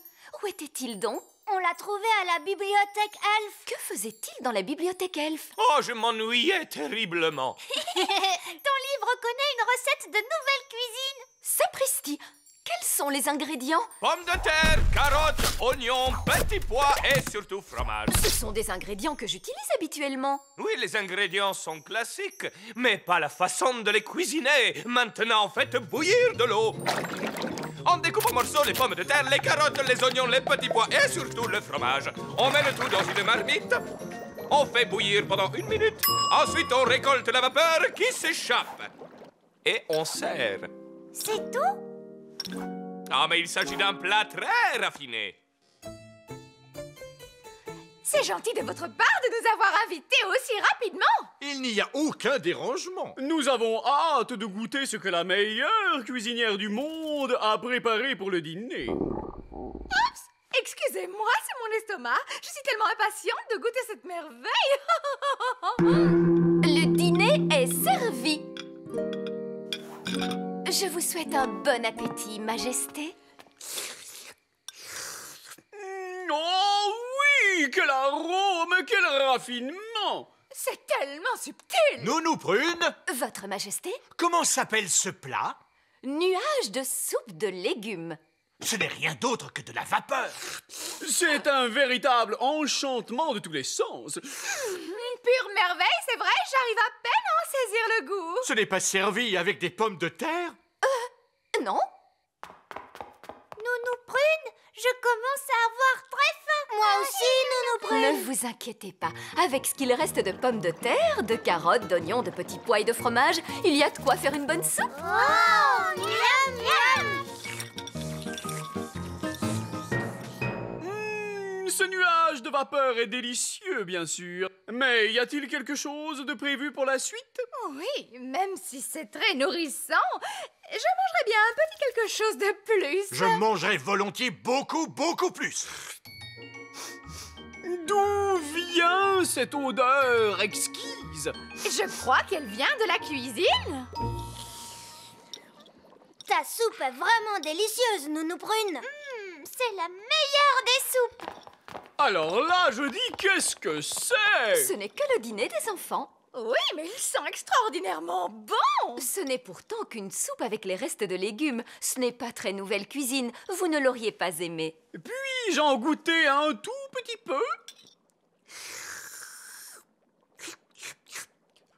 Où était-il donc? On l'a trouvé à la bibliothèque elfe. Que faisait-il dans la bibliothèque elfe? Oh, je m'ennuyais terriblement. Ton livre connaît une recette de nouvelle cuisine. Sapristi! Quels sont les ingrédients? Pommes de terre, carottes, oignons, petits pois et surtout fromage. Ce sont des ingrédients que j'utilise habituellement. Oui, les ingrédients sont classiques, mais pas la façon de les cuisiner. Maintenant, faites bouillir de l'eau. On découpe en morceaux les pommes de terre, les carottes, les oignons, les petits pois et surtout le fromage. On met le tout dans une marmite. On fait bouillir pendant 1 minute. Ensuite, on récolte la vapeur qui s'échappe. Et on sert. C'est tout? Ah, mais il s'agit d'un plat très raffiné. C'est gentil de votre part de nous avoir invités aussi rapidement. Il n'y a aucun dérangement. Nous avons hâte de goûter ce que la meilleure cuisinière du monde a préparé pour le dîner. Oups! Excusez-moi, c'est mon estomac. Je suis tellement impatiente de goûter cette merveille. Le dîner est servi. Je vous souhaite un bon appétit, Majesté. Oh oui! Quel arôme! Quel raffinement! C'est tellement subtil! Nounou Prune! Votre Majesté? Comment s'appelle ce plat? Nuage de soupe de légumes. Ce n'est rien d'autre que de la vapeur. C'est un véritable enchantement de tous les sens. Une pure merveille, c'est vrai, j'arrive à peine à en saisir le goût. Ce n'est pas servi avec des pommes de terre? Non. Nounou Prune, je commence à avoir très faim. Moi aussi, Nounou Prune. Ne vous inquiétez pas. Avec ce qu'il reste de pommes de terre, de carottes, d'oignons, de petits pois et de fromage, il y a de quoi faire une bonne soupe. Oh, miam, miam. Ce nuage de vapeur est délicieux, bien sûr. Mais y a-t-il quelque chose de prévu pour la suite? Oui, même si c'est très nourrissant, je mangerais bien un petit quelque chose de plus. Je mangerai volontiers beaucoup, beaucoup plus. D'où vient cette odeur exquise? Je crois qu'elle vient de la cuisine. Ta soupe est vraiment délicieuse, Nounou Prune. C'est la meilleure des soupes. Alors là, je dis, qu'est-ce que c'est? Ce n'est que le dîner des enfants. Oui, mais il sent extraordinairement bon. Ce n'est pourtant qu'une soupe avec les restes de légumes. Ce n'est pas très nouvelle cuisine. Vous ne l'auriez pas aimé. Puis-je en goûter un tout petit peu?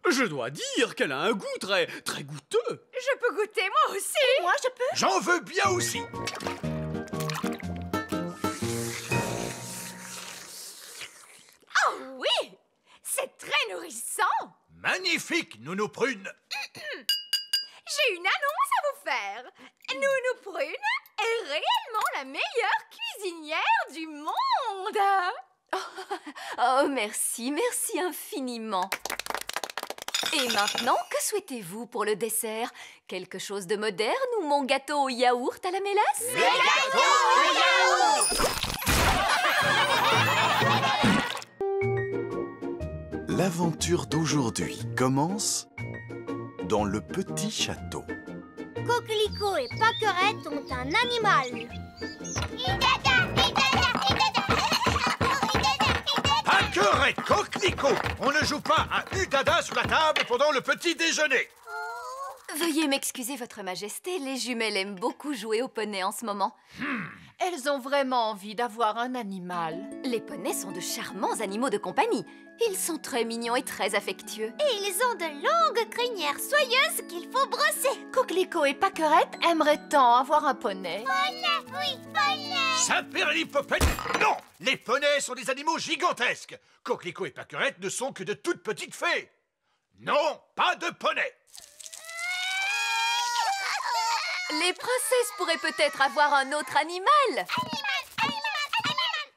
Je dois dire qu'elle a un goût très goûteux. Je peux goûter moi aussi. Moi, je peux. J'en veux bien aussi. Oh oui, c'est très nourrissant. Magnifique, Nounou Prune. J'ai une annonce à vous faire. Nounou Prune est réellement la meilleure cuisinière du monde. Oh, merci, merci infiniment. Et maintenant, que souhaitez-vous pour le dessert? Quelque chose de moderne ou mon gâteau au yaourt à la mélasse? Le gâteau au yaourt! L'aventure d'aujourd'hui commence dans le petit château. Coquelicot et Pâquerette ont un animal. Pâquerette, Coquelicot, on ne joue pas à Udada sous la table pendant le petit déjeuner. Veuillez m'excuser, Votre Majesté, les jumelles aiment beaucoup jouer au poney en ce moment. Elles ont vraiment envie d'avoir un animal. Les poneys sont de charmants animaux de compagnie. Ils sont très mignons et très affectueux. Et ils ont de longues crinières soyeuses qu'il faut brosser. Coquelicot et Pâquerette aimeraient tant avoir un poney. Poney, oui, poney. Saint-Pérlipopette, non! Les poneys sont des animaux gigantesques. Coquelicot et Pâquerette ne sont que de toutes petites fées. Non, pas de poney. Les princesses pourraient peut-être avoir un autre animal.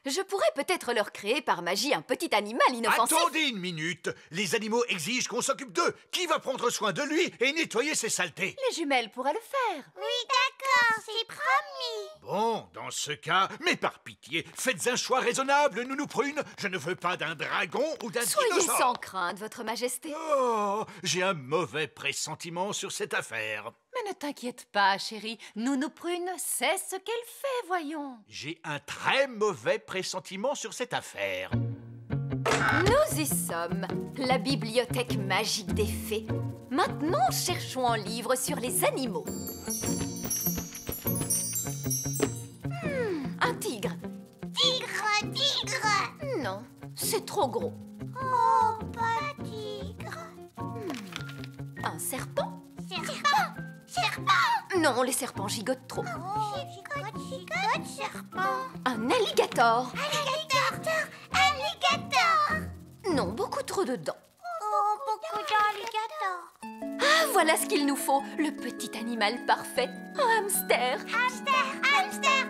Je pourrais peut-être leur créer par magie un petit animal inoffensif. Attendez une minute. Les animaux exigent qu'on s'occupe d'eux. Qui va prendre soin de lui et nettoyer ses saletés? Les jumelles pourraient le faire. Oui, d'accord, c'est promis. Bon, dans ce cas, mais par pitié, faites un choix raisonnable, Nounou Prune. Je ne veux pas d'un dragon ou d'un Soyez dinosaure. sans crainte, Votre Majesté. Oh, j'ai un mauvais pressentiment sur cette affaire. Mais ne t'inquiète pas, chérie. Nounou Prune sait ce qu'elle fait, voyons. J'ai un très mauvais pressentiment sur cette affaire. Nous y sommes, la bibliothèque magique des fées. Maintenant, cherchons un livre sur les animaux. Un tigre. Tigre, tigre. Non, c'est trop gros. Oh, pas tigre. Un serpent. Serpent, serpent. Non, les serpents gigotent trop. Oh, gigote, gigote, serpent. Un alligator. Alligator, alligator. Non, beaucoup trop de dents. Oh, beaucoup d'alligators. Ah, voilà ce qu'il nous faut, le petit animal parfait, un hamster. Hamster, hamster.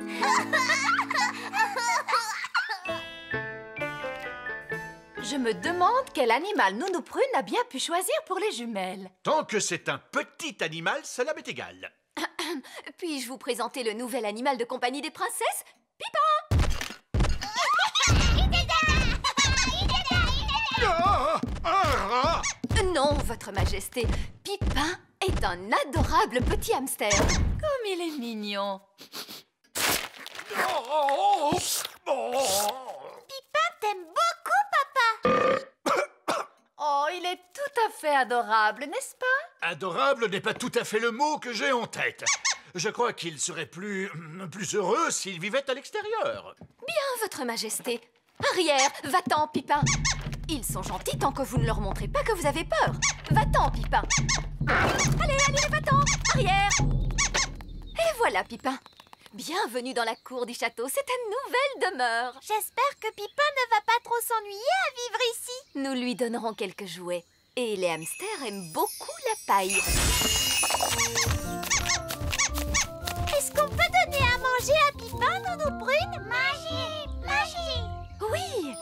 Je me demande quel animal Nounou Prune a bien pu choisir pour les jumelles. Tant que c'est un petit animal, cela m'est égal. Puis-je vous présenter le nouvel animal de compagnie des princesses, Pipin? Non, Votre Majesté, Pipin est un adorable petit hamster. Comme il est mignon. Pipin t'aime beaucoup, papa. Oh, il est tout à fait adorable, n'est-ce pas? Adorable n'est pas tout à fait le mot que j'ai en tête. Je crois qu'il serait plus heureux s'il vivait à l'extérieur. Bien, Votre Majesté. Arrière, va-t'en, Pipin. Ils sont gentils tant que vous ne leur montrez pas que vous avez peur. Va-t'en, Pipin. Allez, allez, va-t'en. Arrière. Et voilà, Pipin. Bienvenue dans la cour du château. C'est ta nouvelle demeure. J'espère que Pipin ne va pas trop s'ennuyer à vivre ici. Nous lui donnerons quelques jouets. Et les hamsters aiment beaucoup la paille. Est-ce qu'on peut donner à manger à Pipin, Nounou Prune? Manger, manger. Oui.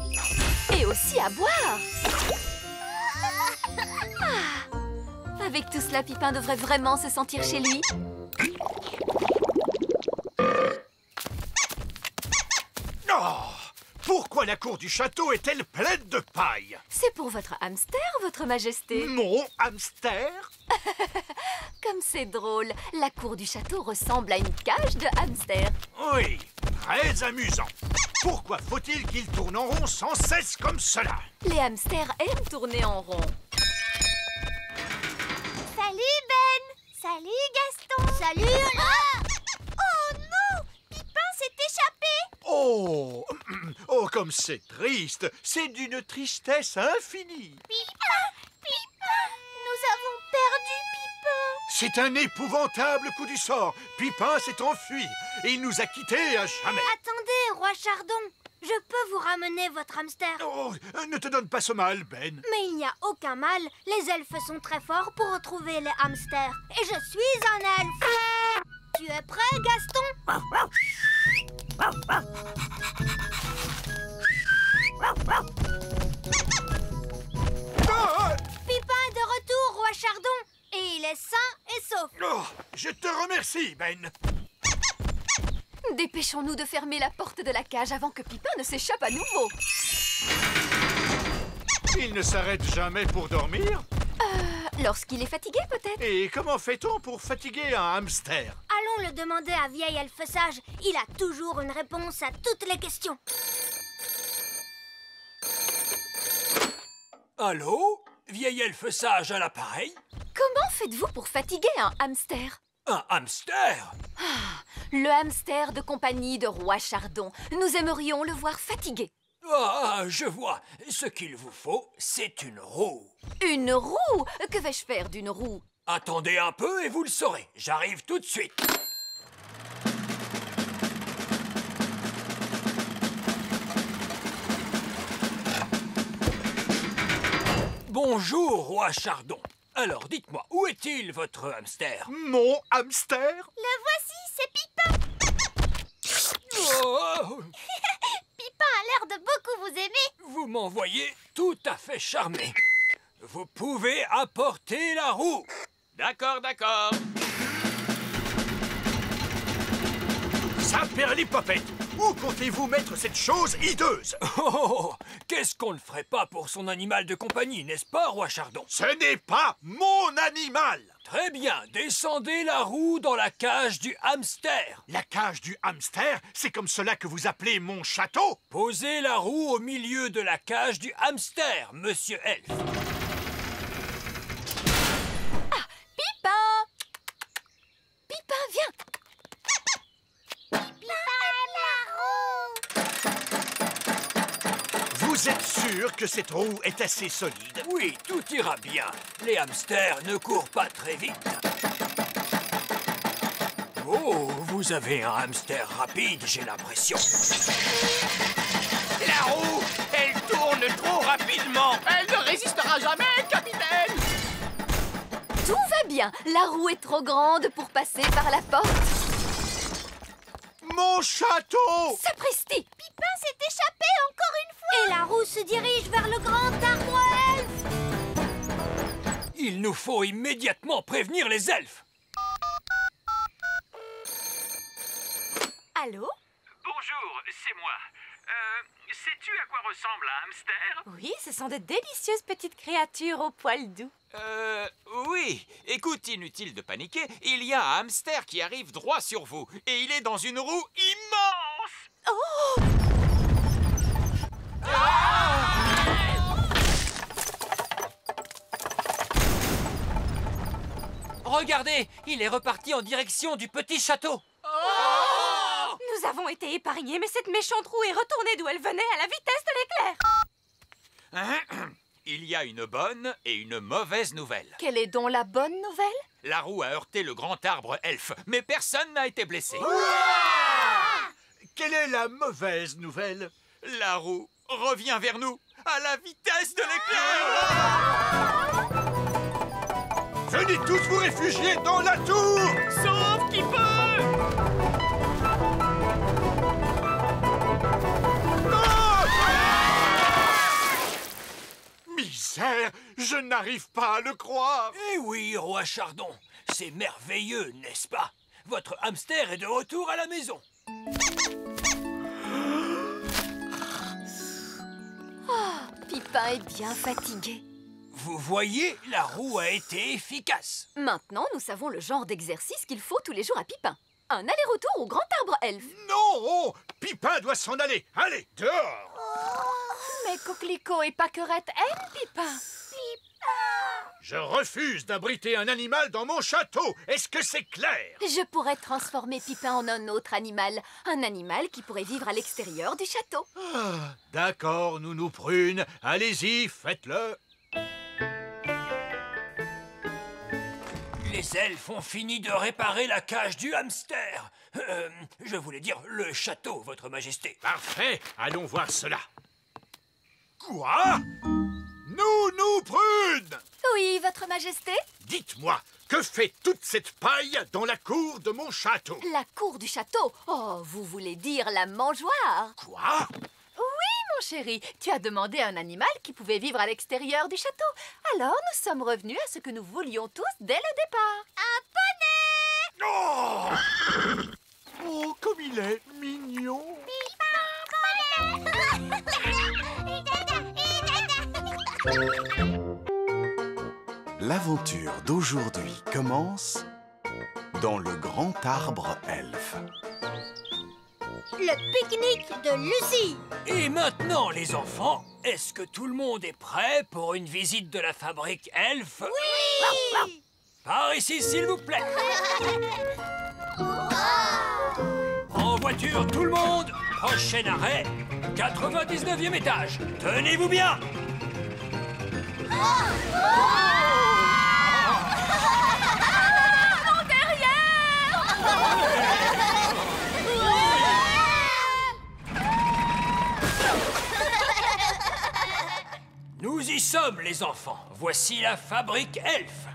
Et aussi à boire. Avec tout cela, Pipin devrait vraiment se sentir chez lui. Oh, pourquoi la cour du château est-elle pleine de paille? C'est pour votre hamster, Votre Majesté. Mon hamster? Comme c'est drôle, la cour du château ressemble à une cage de hamster. Oui, très amusant. Pourquoi faut-il qu'il tourne en rond sans cesse comme cela? Les hamsters aiment tourner en rond. Salut Ben. Salut Gaston. Salut. Ah! Oh non, Pipin s'est échappé. Oh, oh, comme c'est triste. C'est d'une tristesse infinie. Pipin, Pipin. Nous avons perdu Pipin. C'est un épouvantable coup du sort. Pipin s'est enfui et il nous a quittés à jamais. Attendez, Roi Chardon. Je peux vous ramener votre hamster. Oh, ne te donne pas ce mal, Ben. Mais il n'y a aucun mal. Les elfes sont très forts pour retrouver les hamsters. Et je suis un elfe. Tu es prêt, Gaston? Pipin est de retour. est sain et sauf. Oh, je te remercie, Ben. Dépêchons-nous de fermer la porte de la cage avant que Pipin ne s'échappe à nouveau. Il ne s'arrête jamais pour dormir? Lorsqu'il est fatigué, peut-être. Et comment fait-on pour fatiguer un hamster? Allons le demander à Vieil Elfe Sage. Il a toujours une réponse à toutes les questions. Allô? Vieil elfe sage à l'appareil? Comment faites-vous pour fatiguer un hamster? Un hamster? Le hamster de compagnie de Roi Chardon. Nous aimerions le voir fatigué. Ah, je vois. Ce qu'il vous faut, c'est une roue. Une roue? Que vais-je faire d'une roue? Attendez un peu et vous le saurez. J'arrive tout de suite. Bonjour, Roi Chardon. Alors, dites-moi, où est-il, votre hamster? Mon hamster? Le voici, c'est Pipin. Oh, Pipin a l'air de beaucoup vous aimer. vous m'envoyez tout à fait charmé. Vous pouvez apporter la roue. D'accord, d'accord. Saperlipopette, où comptez-vous mettre cette chose hideuse? Oh, qu'est-ce qu'on ne ferait pas pour son animal de compagnie, n'est-ce pas, Roi Chardon? Ce n'est pas mon animal! Très bien, descendez la roue dans la cage du hamster. La cage du hamster, c'est comme cela que vous appelez mon château? Posez la roue au milieu de la cage du hamster, Monsieur Elfe. Pipin! Pipin, viens! Vous êtes sûr que cette roue est assez solide? Oui, tout ira bien. Les hamsters ne courent pas très vite. Oh, vous avez un hamster rapide, j'ai l'impression. La roue, elle tourne trop rapidement. Elle ne résistera jamais, capitaine! Tout va bien. La roue est trop grande pour passer par la porte. Mon château! Sapristi! Pipin s'est échappé encore une fois. Et la roue se dirige vers le grand arbre elfe. Il nous faut immédiatement prévenir les elfes. Allô? Bonjour, c'est moi. Sais-tu à quoi ressemble un hamster? Oui, ce sont de délicieuses petites créatures au poil doux. Oui. Écoute, inutile de paniquer, il y a un hamster qui arrive droit sur vous. Et il est dans une roue immense. Oh! Regardez, il est reparti en direction du petit château. Nous avons été épargnés, mais cette méchante roue est retournée d'où elle venait à la vitesse de l'éclair. Il y a une bonne et une mauvaise nouvelle. Quelle est donc la bonne nouvelle? La roue a heurté le grand arbre elfe, mais personne n'a été blessé. Quelle est la mauvaise nouvelle? La roue revient vers nous à la vitesse de l'éclair. Venez tous vous réfugier dans la tour! Sauf qui peut! Misère, je n'arrive pas à le croire. Eh oui, Roi Chardon, c'est merveilleux, n'est-ce pas? Votre hamster est de retour à la maison. Oh, Pipin est bien fatigué. Vous voyez, la roue a été efficace. Maintenant, nous savons le genre d'exercice qu'il faut tous les jours à Pipin. Un aller-retour au grand arbre elfe. Non! Pipin doit s'en aller. Allez, dehors! Mais Coquelicot et Pâquerette aiment Pipin. Je refuse d'abriter un animal dans mon château. Est-ce que c'est clair? Je pourrais transformer Pipin en un autre animal. Un animal qui pourrait vivre à l'extérieur du château. D'accord, Nounou Prune. Allez-y, faites-le. Les elfes ont fini de réparer la cage du hamster. Je voulais dire le château, Votre Majesté. Parfait, allons voir cela. Quoi? Nounou Prune! Oui, Votre Majesté? Dites-moi, que fait toute cette paille dans la cour de mon château? La cour du château? Oh, vous voulez dire la mangeoire? Quoi? Oui, mon chéri. Tu as demandé un animal qui pouvait vivre à l'extérieur du château. Alors, nous sommes revenus à ce que nous voulions tous dès le départ. Oh, oh, comme il est mignon. L'aventure d'aujourd'hui commence dans le grand arbre elfe. Le pique-nique de Lucie. Et maintenant, les enfants, est-ce que tout le monde est prêt pour une visite de la fabrique elfe? Oui. Par ici, s'il vous plaît. En voiture, tout le monde. Prochain arrêt, 99e étage. Tenez-vous bien. Mon derrière! Nous y sommes, les enfants. Voici la fabrique elfe.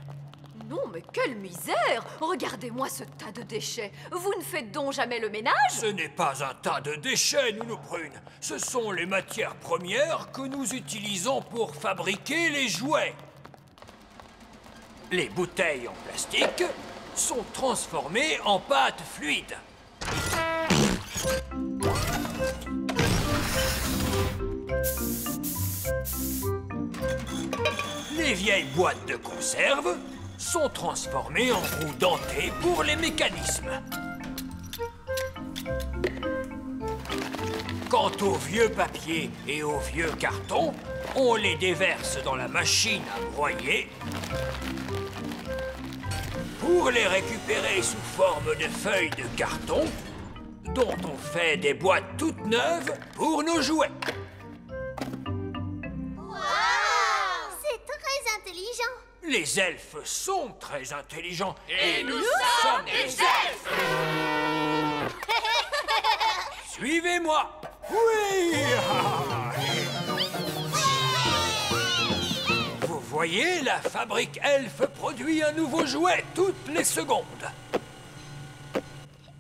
Non, mais quelle misère! Regardez-moi ce tas de déchets. Vous ne faites donc jamais le ménage? Ce n'est pas un tas de déchets, Nounou Prune. Ce sont les matières premières que nous utilisons pour fabriquer les jouets. Les bouteilles en plastique sont transformées en pâte fluide. Les vieilles boîtes de conserve sont transformées en roues dentées pour les mécanismes. Quant aux vieux papiers et aux vieux cartons, on les déverse dans la machine à broyer pour les récupérer sous forme de feuilles de carton dont on fait des boîtes toutes neuves pour nos jouets. C'est très intelligent. Les elfes sont très intelligents. Et nous sommes des elfes. Suivez-moi. Oui. Vous voyez, la fabrique elfe produit un nouveau jouet toutes les secondes.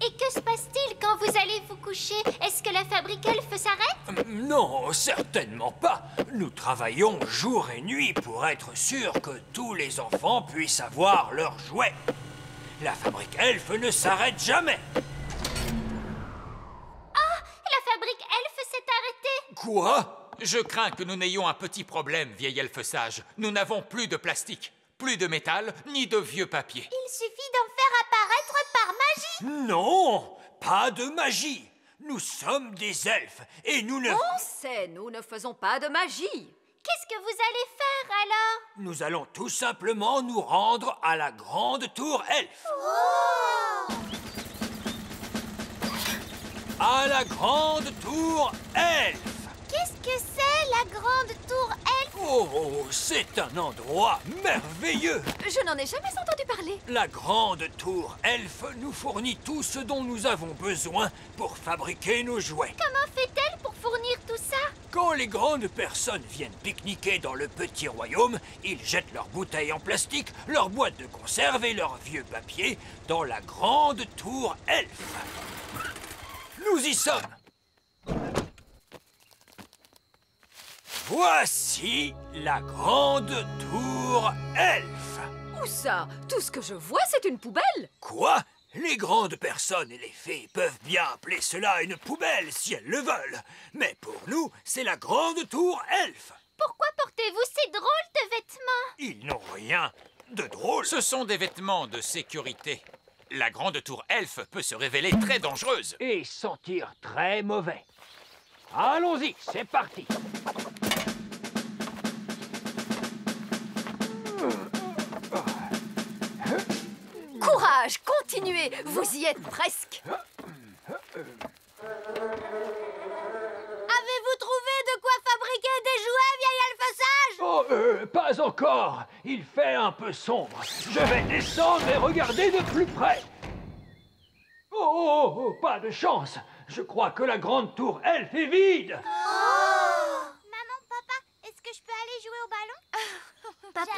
Et que se passe-t-il quand vous allez vous coucher? Est-ce que la fabrique elfe s'arrête? Non, certainement pas. Nous travaillons jour et nuit pour être sûrs que tous les enfants puissent avoir leurs jouets. La fabrique elfe ne s'arrête jamais. Ah, la fabrique elfe s'est arrêtée. Quoi? Je crains que nous n'ayons un petit problème, vieil elfe sage. Nous n'avons plus de plastique, plus de métal, ni de vieux papier. Il suffit d'en faire apparaître par magie. Non, pas de magie. Nous sommes des elfes et nous ne... On sait, nous ne faisons pas de magie. Qu'est-ce que vous allez faire alors? Nous allons tout simplement nous rendre à la grande tour elfe. Oh! À la grande tour elfe. Qu'est-ce que c'est, la grande tour elfe? Oh, c'est un endroit merveilleux. Je n'en ai jamais entendu parler. La grande tour elfe nous fournit tout ce dont nous avons besoin pour fabriquer nos jouets. Comment fait-elle pour fournir tout ça? Quand les grandes personnes viennent pique-niquer dans le petit royaume, ils jettent leurs bouteilles en plastique, leurs boîtes de conserve et leurs vieux papiers dans la grande tour elfe. Nous y sommes. Voici la grande tour elfe. Où ça? Tout ce que je vois, c'est une poubelle. Quoi? Les grandes personnes et les fées peuvent bien appeler cela une poubelle si elles le veulent. Mais pour nous, c'est la grande tour elfe. Pourquoi portez-vous ces drôles de vêtements? Ils n'ont rien de drôle. Ce sont des vêtements de sécurité. La grande tour elfe peut se révéler très dangereuse. Et sentir très mauvais. Allons-y, c'est parti. Courage, continuez, vous y êtes presque. Avez-vous trouvé de quoi fabriquer des jouets, vieil elfe sage? Oh, pas encore. Il fait un peu sombre. Je vais descendre et regarder de plus près. Oh, pas de chance. Je crois que la grande tour elfe est vide. Maman, papa, est-ce que je peux aller jouer au ballon? Papa,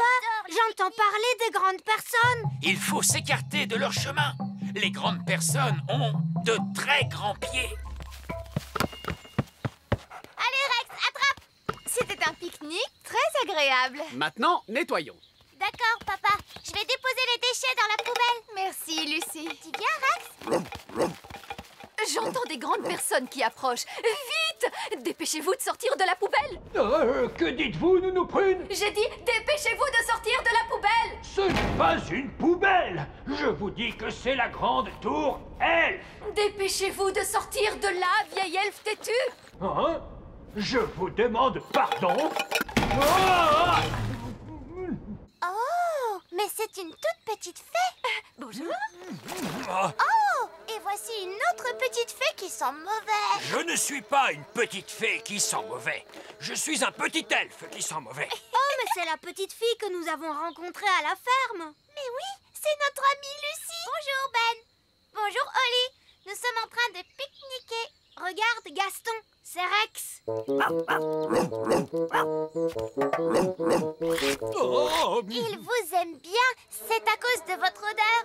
j'entends parler des grandes personnes. Il faut s'écarter de leur chemin. Les grandes personnes ont de très grands pieds. Allez, Rex, pique-nique très agréable. Maintenant, nettoyons. D'accord, papa. Je vais déposer les déchets dans la poubelle. Merci, Lucie. Tu viens, Rex? J'entends des grandes personnes qui approchent. Vite! Dépêchez-vous de sortir de la poubelle. Que dites-vous, Nounou Prune? J'ai dit dépêchez-vous de sortir de la poubelle. Ce n'est pas une poubelle. Je vous dis que c'est la grande tour Elfe. Dépêchez-vous de sortir de là, vieille elfe têtue. Hein? Je vous demande pardon. Ah! Oh, mais c'est une toute petite fée. Bonjour. Oh, et voici une autre petite fée qui sent mauvais. Je ne suis pas une petite fée qui sent mauvais. Je suis un petit elfe qui sent mauvais. Oh, mais c'est la petite fille que nous avons rencontrée à la ferme. Mais oui, c'est notre amie Lucie. Bonjour, Ben. Bonjour, Holly. Nous sommes en train de pique-niquer. Regarde, Gaston, c'est Rex. Oh, Il vous aime bien. C'est à cause de votre odeur.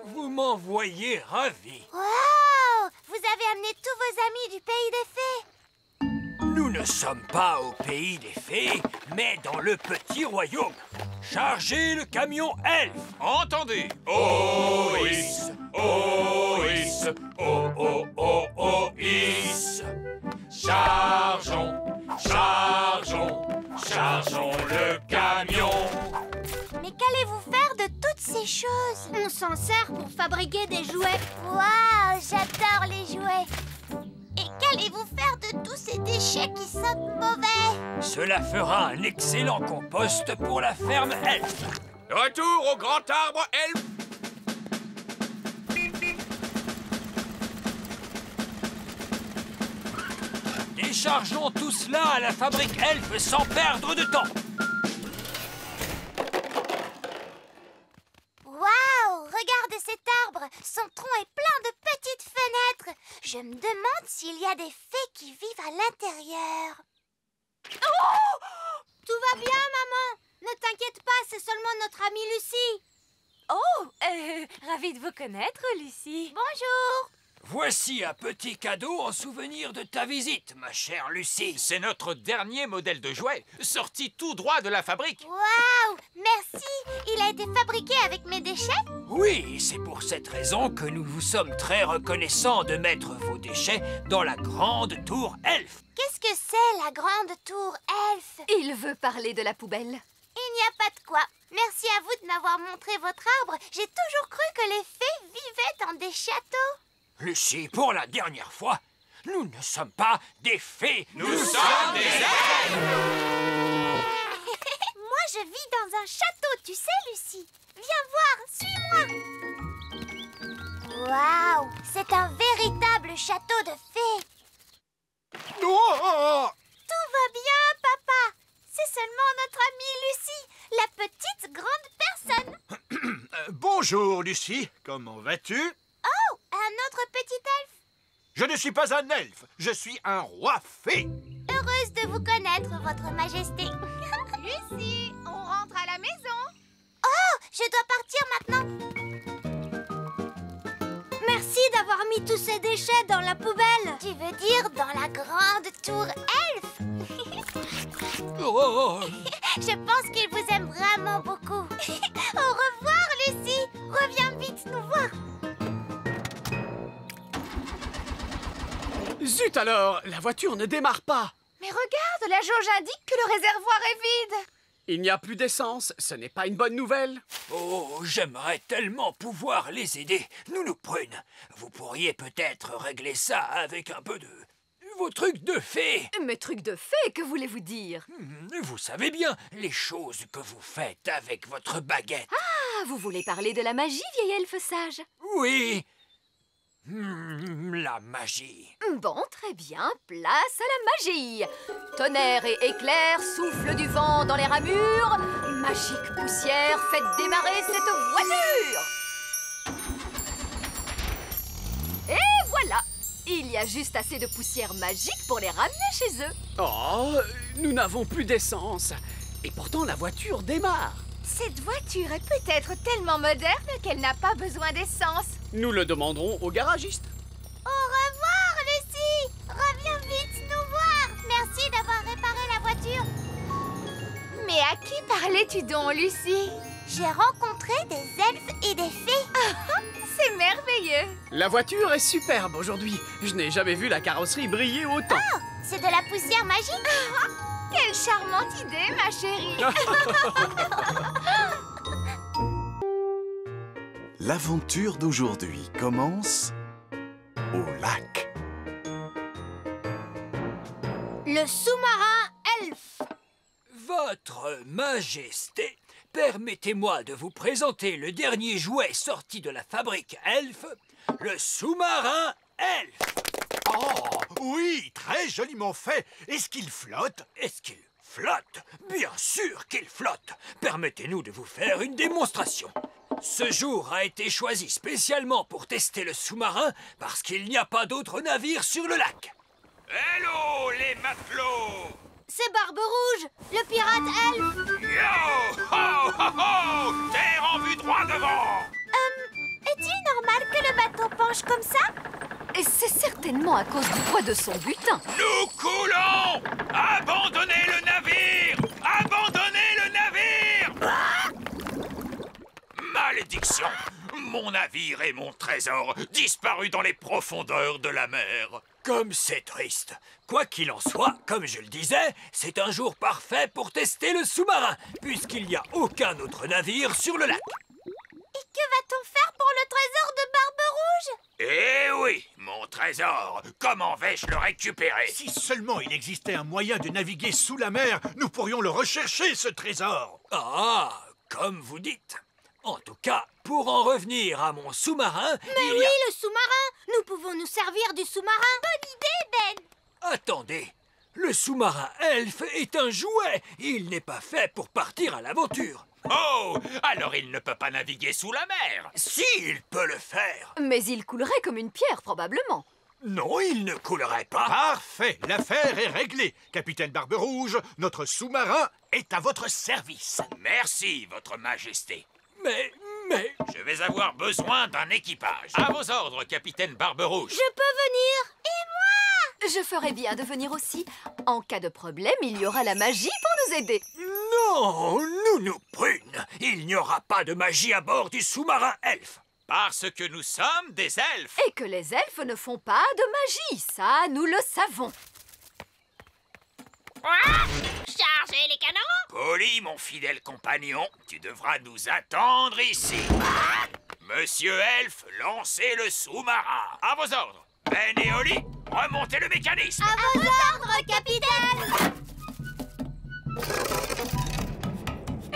vous m'en voyez ravi. Wow! Vous avez amené tous vos amis du pays des fées. Nous ne sommes pas au pays des fées, mais dans le petit royaume. Chargez le camion elfe. Entendez. Ois, Ois, Ois. Chargeons, chargeons, chargeons le camion. Mais qu'allez-vous faire de toutes ces choses? On s'en sert pour fabriquer des jouets. Waouh, j'adore les jouets. Et qu'allez-vous faire de tous ces déchets qui sentent mauvais? Cela fera un excellent compost pour la ferme elfe. Retour au grand arbre elfe. Déchargeons tout cela à la fabrique elfe sans perdre de temps. Waouh, regardez cet arbre. Son tronc est plein de petites fenêtres. Je me demande s'il y a des fées qui vivent à l'intérieur. Oh! Tout va bien, maman. Ne t'inquiète pas, c'est seulement notre amie Lucie. Oh, ravie de vous connaître, Lucie. Bonjour. Voici un petit cadeau en souvenir de ta visite, ma chère Lucie. C'est notre dernier modèle de jouet, sorti tout droit de la fabrique. Waouh, merci. Il a été fabriqué avec mes déchets? Oui, c'est pour cette raison que nous vous sommes très reconnaissants de mettre vos déchets dans la grande tour elfe. Qu'est-ce que c'est, la grande tour elfe? Il veut parler de la poubelle. Il n'y a pas de quoi. Merci à vous de m'avoir montré votre arbre. J'ai toujours cru que les fées vivaient dans des châteaux. Lucie, pour la dernière fois, nous ne sommes pas des fées. Nous sommes des elfes. Moi, je vis dans un château, tu sais, Lucie. Viens voir, suis-moi. Waouh, c'est un véritable château de fées. Oh! Tout va bien, papa. C'est seulement notre amie Lucie, la petite grande personne. Bonjour, Lucie. Comment vas-tu? Oh, un autre petit elfe. Je ne suis pas un elfe, je suis un roi fée. Heureuse de vous connaître, votre majesté. Lucie, on rentre à la maison. Oh, je dois partir maintenant. Merci d'avoir mis tous ces déchets dans la poubelle. Tu veux dire dans la grande tour elfe? Oh. Je pense qu'il vous aime vraiment beaucoup. Au revoir, Lucie. Reviens vite nous voir. Zut alors, la voiture ne démarre pas. Mais regarde, la jauge indique que le réservoir est vide. Il n'y a plus d'essence, ce n'est pas une bonne nouvelle. Oh, j'aimerais tellement pouvoir les aider. Nounou Prune, vous pourriez peut-être régler ça avec un peu de... vos trucs de fée. Mes trucs de fée, que voulez-vous dire? Vous savez bien, les choses que vous faites avec votre baguette. Ah, vous voulez parler de la magie, vieille elfe sage? Oui. La magie. Bon, très bien, place à la magie. Tonnerre et éclair, souffle du vent dans les ramures. Magique poussière, faites démarrer cette voiture. Et voilà, il y a juste assez de poussière magique pour les ramener chez eux. Oh, nous n'avons plus d'essence. Et pourtant, la voiture démarre. Cette voiture est peut-être tellement moderne qu'elle n'a pas besoin d'essence. Nous le demanderons au garagiste. Au revoir, Lucie. Reviens vite nous voir. Merci d'avoir réparé la voiture. parlais-tu donc, Lucie? J'ai rencontré des elfes et des fées. C'est merveilleux. La voiture est superbe aujourd'hui. Je n'ai jamais vu la carrosserie briller autant. Oh, c'est de la poussière magique. Quelle charmante idée, ma chérie. L'aventure d'aujourd'hui commence au lac. Le sous-marin elfe. Votre Majesté, permettez-moi de vous présenter le dernier jouet sorti de la fabrique Elf, le sous-marin Elf. Oh, oui, très joliment fait. Est-ce qu'il flotte? Est-ce qu'il flotte? Bien sûr qu'il flotte. Permettez-nous de vous faire une démonstration. Ce jour a été choisi spécialement pour tester le sous-marin parce qu'il n'y a pas d'autres navires sur le lac. Hello, les matelots! C'est Barbe Rouge, le pirate elfe. Yo! Ho, ho, ho! Terre en vue droit devant! Est-il normal que le bateau penche comme ça? Et c'est certainement à cause du poids de son butin. Nous coulons! Abandonnez le navire! Abandonnez le navire! Malédiction! Mon navire et mon trésor disparus dans les profondeurs de la mer. Comme c'est triste. Quoi qu'il en soit, comme je le disais, c'est un jour parfait pour tester le sous-marin, puisqu'il n'y a aucun autre navire sur le lac. Et que va-t-on faire pour le trésor de Barbe Rouge? Eh oui, mon trésor! Comment vais-je le récupérer? Si seulement il existait un moyen de naviguer sous la mer, nous pourrions le rechercher, ce trésor. Ah, comme vous dites. En tout cas, pour en revenir à mon sous-marin... Mais oui, le sous-marin! Nous pouvons nous servir du sous-marin! Bonne idée, Ben! Attendez, le sous-marin elfe est un jouet. Il n'est pas fait pour partir à l'aventure. Oh! Alors il ne peut pas naviguer sous la mer! Si, il peut le faire. Mais il coulerait comme une pierre, probablement. Non, il ne coulerait pas. Parfait, l'affaire est réglée. Capitaine Barbe Rouge, notre sous-marin est à votre service. Merci, votre majesté. Mais... Je vais avoir besoin d'un équipage. À vos ordres, capitaine Barbe Rouge. Je peux venir? Et moi? Je ferais bien de venir aussi. En cas de problème, il y aura la magie pour nous aider. Non, nous prunes. Il n'y aura pas de magie à bord du sous-marin elfe. Parce que nous sommes des elfes. Et que les elfes ne font pas de magie, ça, nous le savons. Chargez les canons! Polly, mon fidèle compagnon, tu devras nous attendre ici. Monsieur Elfe, lancez le sous-marin. À vos ordres. Ben et Oli, remontez le mécanisme. À vos ordres, capitaine!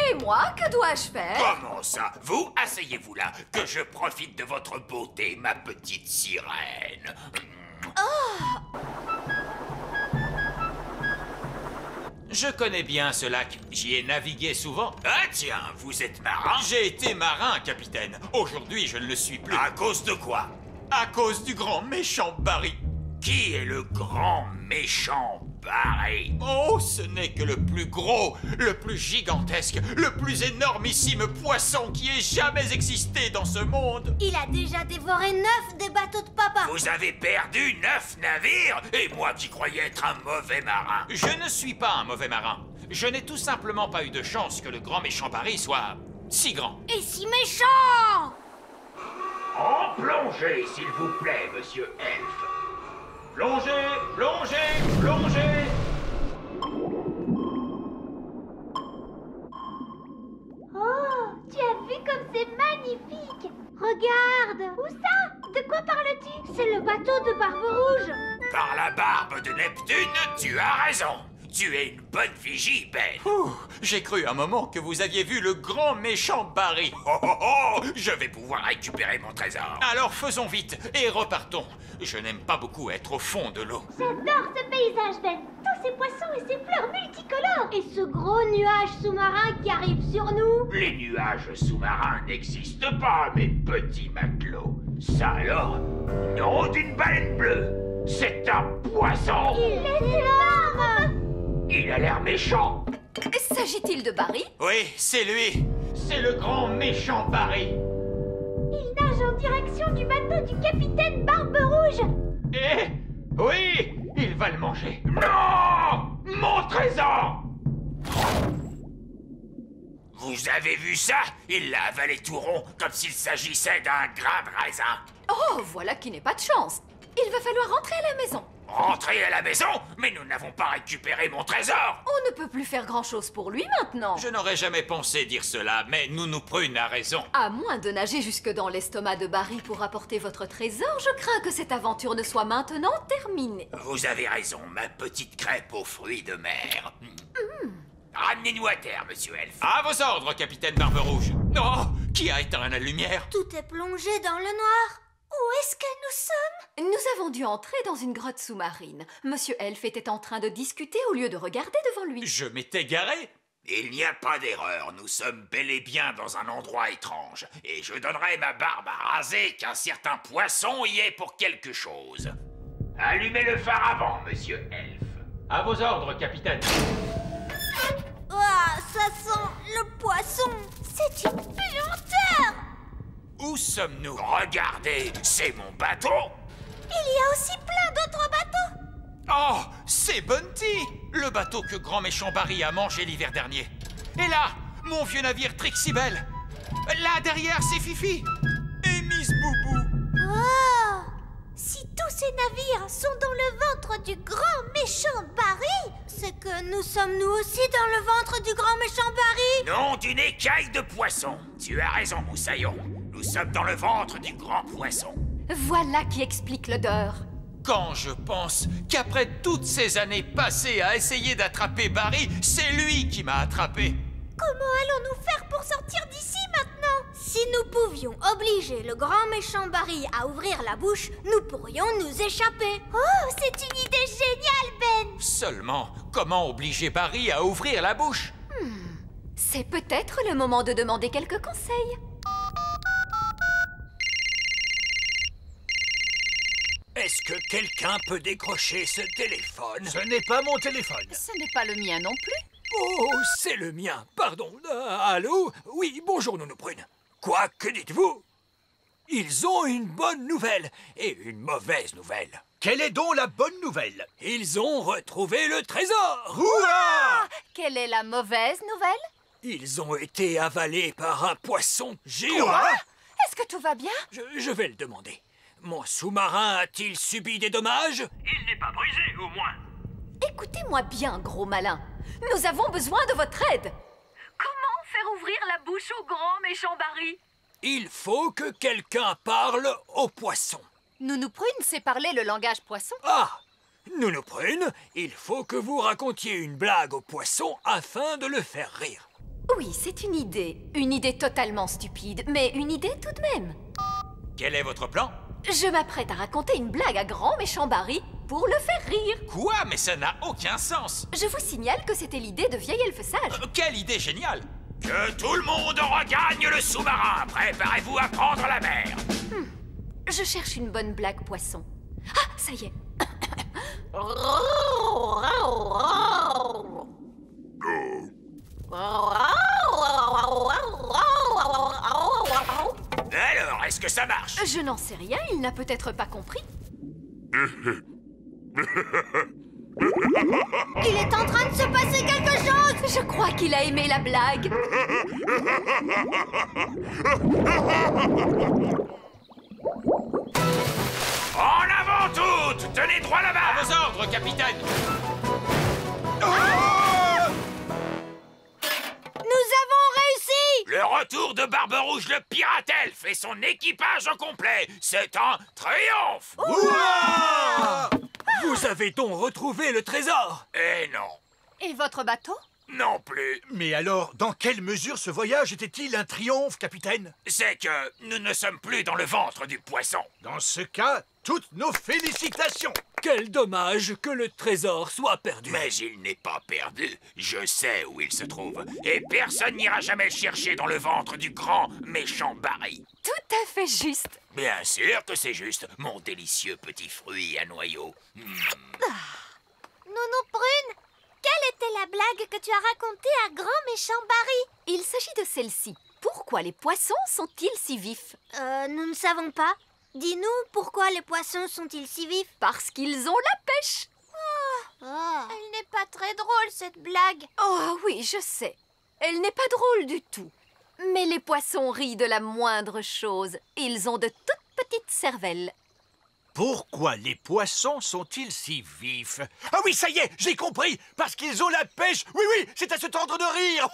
Et moi, que dois-je faire? Comment ça? Vous, asseyez-vous là, que je profite de votre beauté, ma petite sirène. Je connais bien ce lac. J'y ai navigué souvent. Ah tiens, vous êtes marin? J'ai été marin, capitaine. Aujourd'hui, je ne le suis plus. À cause de quoi? À cause du grand méchant Barry. Qui est le grand méchant Barry? Oh, ce n'est que le plus gros, le plus gigantesque, le plus énormissime poisson qui ait jamais existé dans ce monde. Il a déjà dévoré 9 des bateaux de papa. Vous avez perdu 9 navires? Et moi qui croyais être un mauvais marin. Je ne suis pas un mauvais marin. Je n'ai tout simplement pas eu de chance que le grand méchant Barry soit si grand. Et si méchant! En plongée, s'il vous plaît, monsieur Elfe. Plongez, plongez, plongez. Oh, tu as vu comme c'est magnifique! Regarde! Où ça? De quoi parles-tu? C'est le bateau de Barbe Rouge! Par la barbe de Neptune, tu as raison. Tu es une bonne vigie, Ben. J'ai cru un moment que vous aviez vu le grand méchant Barry. Oh, oh, oh, je vais pouvoir récupérer mon trésor. Alors faisons vite et repartons. Je n'aime pas beaucoup être au fond de l'eau. J'adore ce paysage, Ben! Tous ces poissons et ces fleurs multicolores! Et ce gros nuage sous-marin qui arrive sur nous! Les nuages sous-marins n'existent pas, mes petits matelots. Ça alors? Nom d'une baleine bleue! C'est un poisson! Il est énorme! Il a l'air méchant! S'agit-il de Barry? Oui, c'est lui! C'est le grand méchant Barry! Il nage en direction du bateau du capitaine Barbe Rouge! Eh? Oui! Il va le manger! Non! Mon trésor! Vous avez vu ça? Il l'a avalé tout rond, comme s'il s'agissait d'un grain de raisin. Oh, voilà qui n'est pas de chance. Il va falloir rentrer à la maison. Rentrer à la maison? Mais nous n'avons pas récupéré mon trésor! On ne peut plus faire grand-chose pour lui maintenant. Je n'aurais jamais pensé dire cela, mais Nounou Prune a raison. À moins de nager jusque dans l'estomac de Barry pour apporter votre trésor, je crains que cette aventure ne soit maintenant terminée. Vous avez raison, ma petite crêpe aux fruits de mer. Ramenez-nous à terre, monsieur Elf. À vos ordres, capitaine Barbe-Rouge. Oh, qui a éteint la lumière? Tout est plongé dans le noir. Où est-ce que nous sommes? Nous avons dû entrer dans une grotte sous-marine. Monsieur Elf était en train de discuter au lieu de regarder devant lui. Je m'étais garé. Il n'y a pas d'erreur, nous sommes bel et bien dans un endroit étrange. Et je donnerai ma barbe à raser qu'un certain poisson y est pour quelque chose. Allumez le phare avant, monsieur Elf. À vos ordres, capitaine. Ah, ça sent le poisson. C'est une puanteur. Où sommes-nous? Regardez, c'est mon bateau. Il y a aussi plein d'autres bateaux. Oh, c'est Bunty, le bateau que Grand Méchant Barry a mangé l'hiver dernier. Et là, mon vieux navire Trixibel. Là, derrière, c'est Fifi. Et Miss Boubou. Oh, si tous ces navires sont dans le ventre du Grand Méchant Barry, c'est que nous sommes nous aussi dans le ventre du Grand Méchant Barry. Non, d'une écaille de poisson. Tu as raison, Moussaillon. Nous sommes dans le ventre du grand poisson. Voilà qui explique l'odeur. Quand je pense qu'après toutes ces années passées à essayer d'attraper Barry, c'est lui qui m'a attrapé. Comment allons-nous faire pour sortir d'ici maintenant? Si nous pouvions obliger le Grand Méchant Barry à ouvrir la bouche, nous pourrions nous échapper. Oh, c'est une idée géniale, Ben. Seulement, comment obliger Barry à ouvrir la bouche? C'est peut-être le moment de demander quelques conseils. Est-ce que quelqu'un peut décrocher ce téléphone? Ce n'est pas mon téléphone. Ce n'est pas le mien non plus. Oh, c'est le mien, pardon. Allô? Oui, bonjour, Nounou Prune. Quoi, que dites-vous? Ils ont une bonne nouvelle et une mauvaise nouvelle. Quelle est donc la bonne nouvelle? Ils ont retrouvé le trésor! Hurrah! Quelle est la mauvaise nouvelle? Ils ont été avalés par un poisson géant. Quoi? Est-ce que tout va bien? Je vais le demander. Mon sous-marin a-t-il subi des dommages? Il n'est pas brisé, au moins. Écoutez-moi bien, gros malin. Nous avons besoin de votre aide. Comment faire ouvrir la bouche au Grand Méchant Barry? Il faut que quelqu'un parle au poisson. Nounou Prune sait parler le langage poisson. Ah! Nounou Prune, il faut que vous racontiez une blague au poisson afin de le faire rire. Oui, c'est une idée. Une idée totalement stupide, mais une idée tout de même. Quel est votre plan? Je m'apprête à raconter une blague à Grand Méchant Barry pour le faire rire. Quoi? Mais ça n'a aucun sens. Je vous signale que c'était l'idée de vieil elfe sage. Quelle idée géniale! Que tout le monde regagne le sous-marin. Préparez-vous à prendre la mer. Je cherche une bonne blague poisson. Ah, ça y est. Alors, est-ce que ça marche? Je n'en sais rien, il n'a peut-être pas compris. Il est en train de se passer quelque chose. Je crois qu'il a aimé la blague. En avant toutes! Tenez droit là-bas! À vos ordres, capitaine! Nous avons réussi. Le retour de Barbe-Rouge le pirate elfe et son équipage au complet, c'est un triomphe! Vous avez donc retrouvé le trésor? Eh non, Et votre bateau? non plus. Mais alors, dans quelle mesure ce voyage était-il un triomphe, capitaine? C'est que nous ne sommes plus dans le ventre du poisson. Dans ce cas, toutes nos félicitations. Quel dommage que le trésor soit perdu. Mais il n'est pas perdu. Je sais où il se trouve. Et personne n'ira jamais le chercher dans le ventre du grand méchant Barry. Tout à fait juste. Bien sûr que c'est juste, mon délicieux petit fruit à noyaux. Nounou Prune, quelle était la blague que tu as racontée à Grand Méchant Barry? Il s'agit de celle-ci. Pourquoi les poissons sont-ils si vifs? Nous ne savons pas. Dis-nous, pourquoi les poissons sont-ils si vifs? Parce qu'ils ont la pêche. Elle n'est pas très drôle, cette blague. Oh oui, je sais. Elle n'est pas drôle du tout. Mais les poissons rient de la moindre chose. Ils ont de toutes petites cervelles. Pourquoi les poissons sont-ils si vifs? Ah oui, ça y est, j'ai compris. Parce qu'ils ont la pêche. Oui, oui, c'est à se tendre de rire.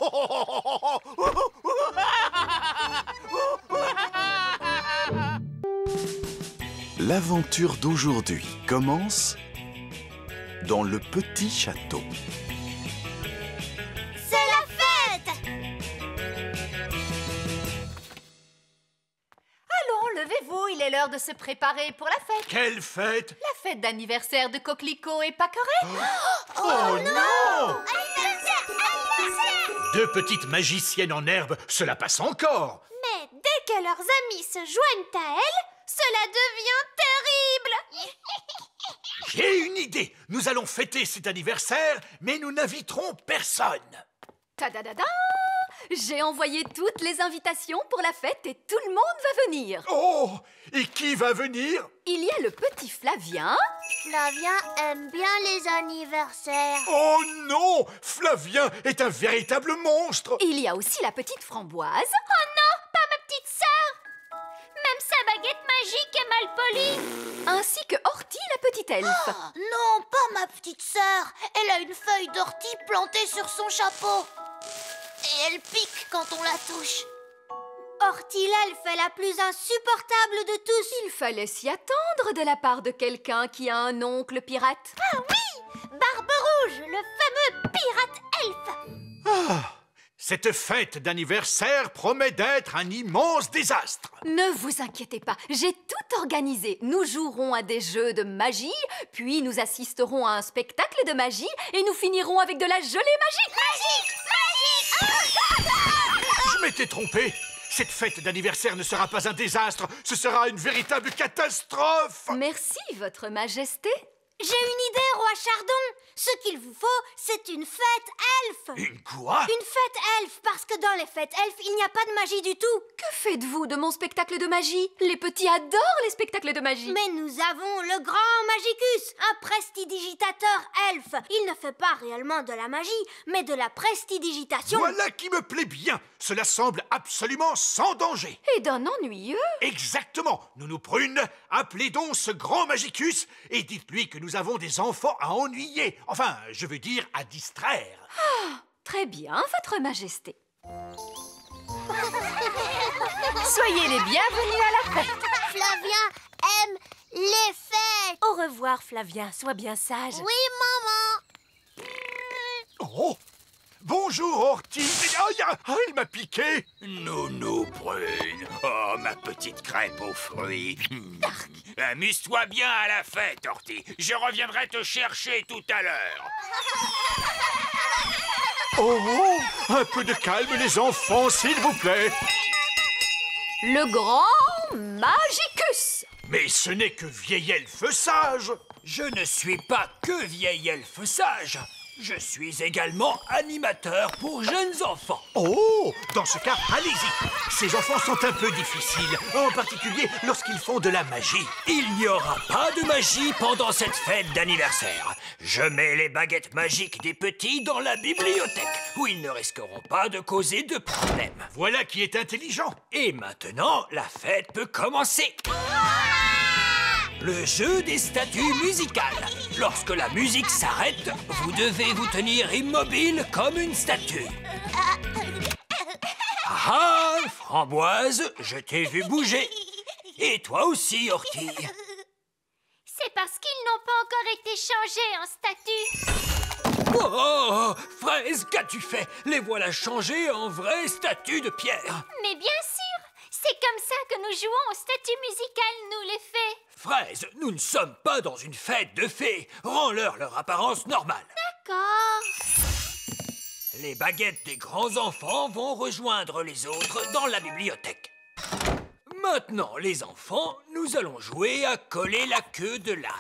L'aventure d'aujourd'hui commence dans le petit château. C'est la fête! Allons, levez-vous, il est l'heure de se préparer pour la fête. Quelle fête? La fête d'anniversaire de Coquelicot et Paqueret. Oh non! Anniversaire! Anniversaire! Deux petites magiciennes en herbe, cela passe encore. Mais dès que leurs amis se joignent à elles, cela devient terrible! J'ai une idée. Nous allons fêter cet anniversaire, mais nous n'inviterons personne. Tadadada! J'ai envoyé toutes les invitations pour la fête et tout le monde va venir. Oh! Et qui va venir? Il y a le petit Flavien. Flavien aime bien les anniversaires. Oh non! Flavien est un véritable monstre. Il y a aussi la petite Framboise. Oh non, pas ma petite sœur! Même sa baguette magique est mal polie. Ainsi que Horty, la petite elfe. Oh, non, pas ma petite sœur. Elle a une feuille d'ortie plantée sur son chapeau. Et elle pique quand on la touche. Horty l'elfe est la plus insupportable de tous. Il fallait s'y attendre de la part de quelqu'un qui a un oncle pirate. Ah oui! Barbe-Rouge, le fameux pirate elfe. Ah, cette fête d'anniversaire promet d'être un immense désastre. Ne vous inquiétez pas, j'ai tout organisé. Nous jouerons à des jeux de magie, puis nous assisterons à un spectacle de magie et nous finirons avec de la gelée magique. Magique! Magique! Je m'étais trompé. Cette fête d'anniversaire ne sera pas un désastre, ce sera une véritable catastrophe. Merci, Votre Majesté. J'ai une idée, roi Chardon. Ce qu'il vous faut, c'est une fête elfe. Une quoi? Une fête elfe, parce que dans les fêtes elfes, il n'y a pas de magie du tout. Que faites-vous de mon spectacle de magie? Les petits adorent les spectacles de magie. Mais nous avons le grand Magicus, un prestidigitateur elfe. Il ne fait pas réellement de la magie, mais de la prestidigitation. Voilà qui me plaît bien. Cela semble absolument sans danger. Et d'un ennuyeux. Exactement. Nounou Prune, appelez donc ce grand Magicus et dites-lui que nous avons des enfants à ennuyer. Enfin, je veux dire à distraire. Ah, très bien, Votre Majesté. Soyez les bienvenus à la fête. Flavien aime les fêtes. Au revoir, Flavien. Sois bien sage. Oui, maman. Oh! Bonjour, Horty. Ah, il m'a piqué. Nounou Prune. Oh, ma petite crêpe aux fruits. Amuse-toi bien à la fête, Horty. Je reviendrai te chercher tout à l'heure. Oh, un peu de calme, les enfants, s'il vous plaît. Le grand Magicus. Mais ce n'est que vieil elfe sage. Je ne suis pas que vieil elfe sage. Je suis également animateur pour jeunes enfants. Oh, dans ce cas, allez-y. Ces enfants sont un peu difficiles, en particulier lorsqu'ils font de la magie. Il n'y aura pas de magie pendant cette fête d'anniversaire. Je mets les baguettes magiques des petits dans la bibliothèque, où ils ne risqueront pas de causer de problèmes. Voilà qui est intelligent. Et maintenant, la fête peut commencer. Le jeu des statues musicales. Lorsque la musique s'arrête, vous devez vous tenir immobile comme une statue. Ah, Framboise, je t'ai vu bouger. Et toi aussi, Horty. C'est parce qu'ils n'ont pas encore été changés en statues. Oh, Fraise, qu'as-tu fait? Les voilà changés en vraies statues de pierre. Mais bien sûr, c'est comme ça que nous jouons aux statues musicales, nous les fées. Fraise, nous ne sommes pas dans une fête de fées. Rends-leur leur apparence normale. D'accord. Les baguettes des grands enfants vont rejoindre les autres dans la bibliothèque. Maintenant, les enfants, nous allons jouer à coller la queue de l'âne.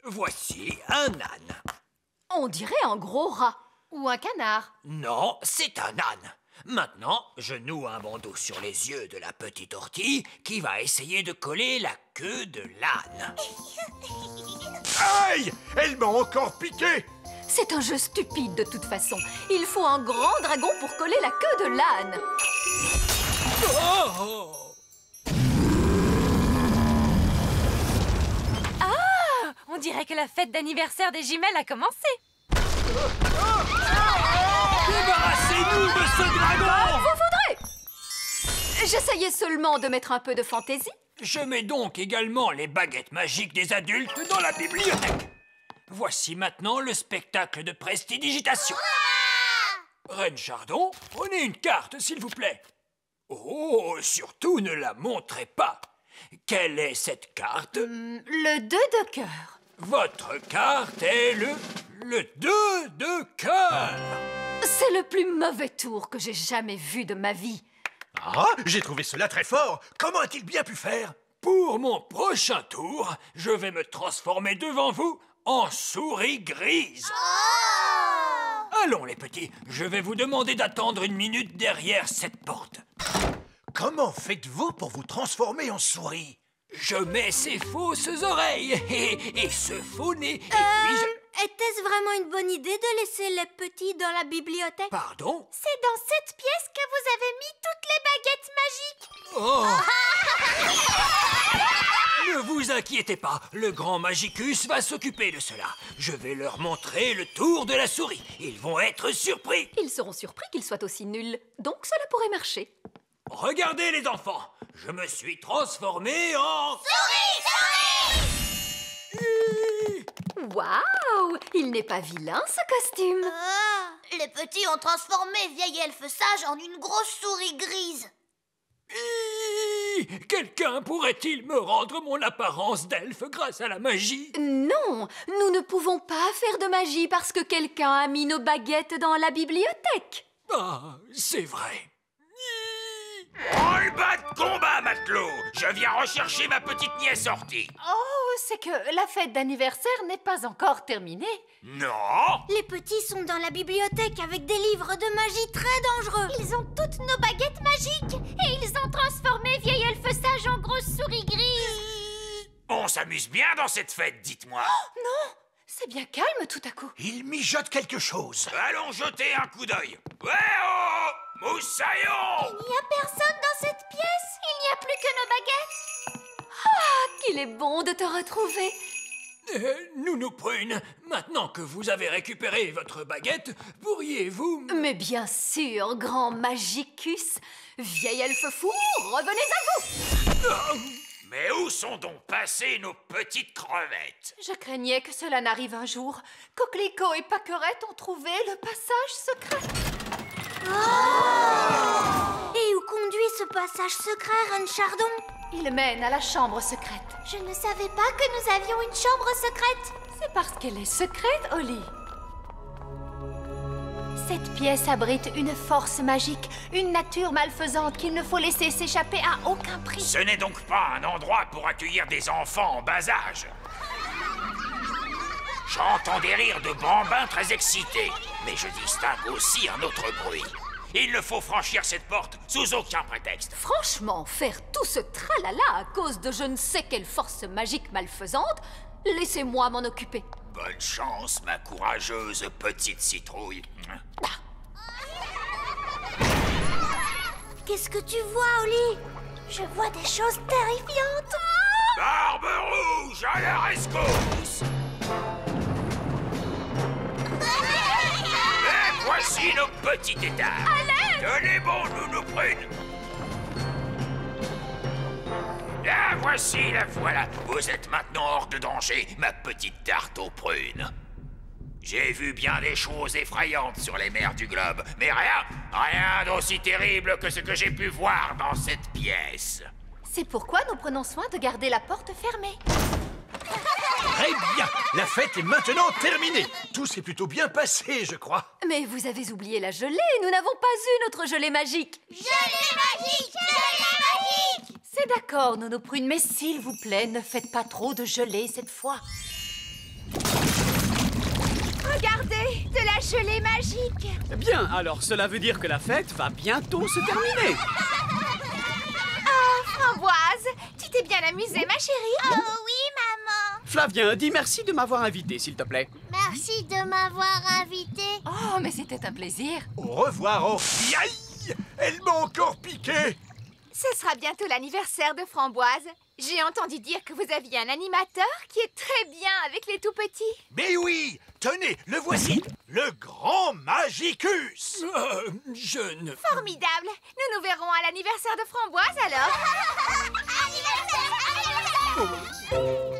Voici un âne. On dirait un gros rat. Ou un canard. Non, c'est un âne. Maintenant, je noue un bandeau sur les yeux de la petite Horty qui va essayer de coller la queue de l'âne. Aïe! Elle m'a encore piqué! C'est un jeu stupide de toute façon. Il faut un grand dragon pour coller la queue de l'âne. Oh! Ah! On dirait que la fête d'anniversaire des jumelles a commencé. Débarrassez-nous de ce dragon! Vous voudrez! J'essayais seulement de mettre un peu de fantaisie. Je mets donc également les baguettes magiques des adultes dans la bibliothèque. Voici maintenant le spectacle de prestidigitation. Reine Chardon, prenez une carte, s'il vous plaît. Oh, surtout ne la montrez pas. Quelle est cette carte? Le 2 de cœur. Votre carte est le 2 de cœur. C'est le plus mauvais tour que j'ai jamais vu de ma vie. Ah, j'ai trouvé cela très fort. Comment a-t-il bien pu faire? Pour mon prochain tour, je vais me transformer devant vous en souris grise. Allons, les petits, je vais vous demander d'attendre une minute derrière cette porte. Comment faites-vous pour vous transformer en souris? Je mets ces fausses oreilles et ce faux nez, et puis je... Était-ce vraiment une bonne idée de laisser les petits dans la bibliothèque? Pardon? C'est dans cette pièce que vous avez mis toutes les baguettes magiques. Oh! Ne vous inquiétez pas, le grand Magicus va s'occuper de cela. Je vais leur montrer le tour de la souris. Ils vont être surpris. Ils seront surpris qu'ils soient aussi nuls, donc cela pourrait marcher. Regardez les enfants, je me suis transformé en... Souris! Waouh! Il n'est pas vilain, ce costume. Les petits ont transformé vieil elfe sage en une grosse souris grise. Quelqu'un pourrait-il me rendre mon apparence d'elfe grâce à la magie? Non, nous ne pouvons pas faire de magie parce que quelqu'un a mis nos baguettes dans la bibliothèque. Ah, c'est vrai. Roll-bas de combat, matelot! Je viens rechercher ma petite nièce sortie. Oh, c'est que la fête d'anniversaire n'est pas encore terminée. Non! Les petits sont dans la bibliothèque avec des livres de magie très dangereux. Ils ont toutes nos baguettes magiques. Et ils ont transformé vieil elfe sage en grosse souris grise. On s'amuse bien dans cette fête, dites-moi. Oh, non! C'est bien calme tout à coup. Il mijote quelque chose. Allons jeter un coup d'œil. Ouais, oh! Moussaillon! Il n'y a personne dans cette pièce. Il n'y a plus que nos baguettes. Ah, qu'il est bon de te retrouver. Nounou Prune, maintenant que vous avez récupéré votre baguette, pourriez-vous... Mais bien sûr, grand Magicus. Vieil elfe fou, revenez à vous. Mais où sont donc passées nos petites crevettes? Je craignais que cela n'arrive un jour. Coquelicot et Pâquerette ont trouvé le passage secret. Oh! Et où conduit ce passage secret, Reine Chardon? Il mène à la chambre secrète. Je ne savais pas que nous avions une chambre secrète. C'est parce qu'elle est secrète, Holly. Cette pièce abrite une force magique, une nature malfaisante qu'il ne faut laisser s'échapper à aucun prix. Ce n'est donc pas un endroit pour accueillir des enfants en bas âge. J'entends des rires de bambins très excités, mais je distingue aussi un autre bruit. Il ne faut franchir cette porte sous aucun prétexte. Franchement, faire tout ce tralala à cause de je ne sais quelle force magique malfaisante, laissez-moi m'en occuper. Bonne chance, ma courageuse petite citrouille. Qu'est-ce que tu vois, Holly? Je vois des choses terrifiantes. Barbe rouge à la rescousse! Et voici nos petits états. Tenez bon, Nounou Prune. La voici, la voilà. Vous êtes maintenant hors de danger, ma petite tarte aux prunes. J'ai vu bien des choses effrayantes sur les mers du globe, mais rien d'aussi terrible que ce que j'ai pu voir dans cette pièce. C'est pourquoi nous prenons soin de garder la porte fermée. Très bien. La fête est maintenant terminée. Tout s'est plutôt bien passé, je crois. Mais vous avez oublié la gelée. Nous n'avons pas eu notre gelée magique. Gelée magique! Gelée magique! C'est d'accord, Nounou Prune, mais s'il vous plaît, ne faites pas trop de gelée cette fois. Regardez, de la gelée magique. Bien, alors cela veut dire que la fête va bientôt se terminer. Oh, Framboise, tu t'es bien amusée, ma chérie? Oh oui, maman. Flavien, dis merci de m'avoir invité, s'il te plaît. Merci de m'avoir invité. Oh, mais c'était un plaisir. Au revoir, Orphie. Aïe! Elle m'a encore piqué. Ce sera bientôt l'anniversaire de Framboise. J'ai entendu dire que vous aviez un animateur qui est très bien avec les tout-petits. Mais oui! Tenez, le voici, le grand Magicus. Je ne... Formidable. Nous nous verrons à l'anniversaire de Framboise alors. Anniversaire, anniversaire.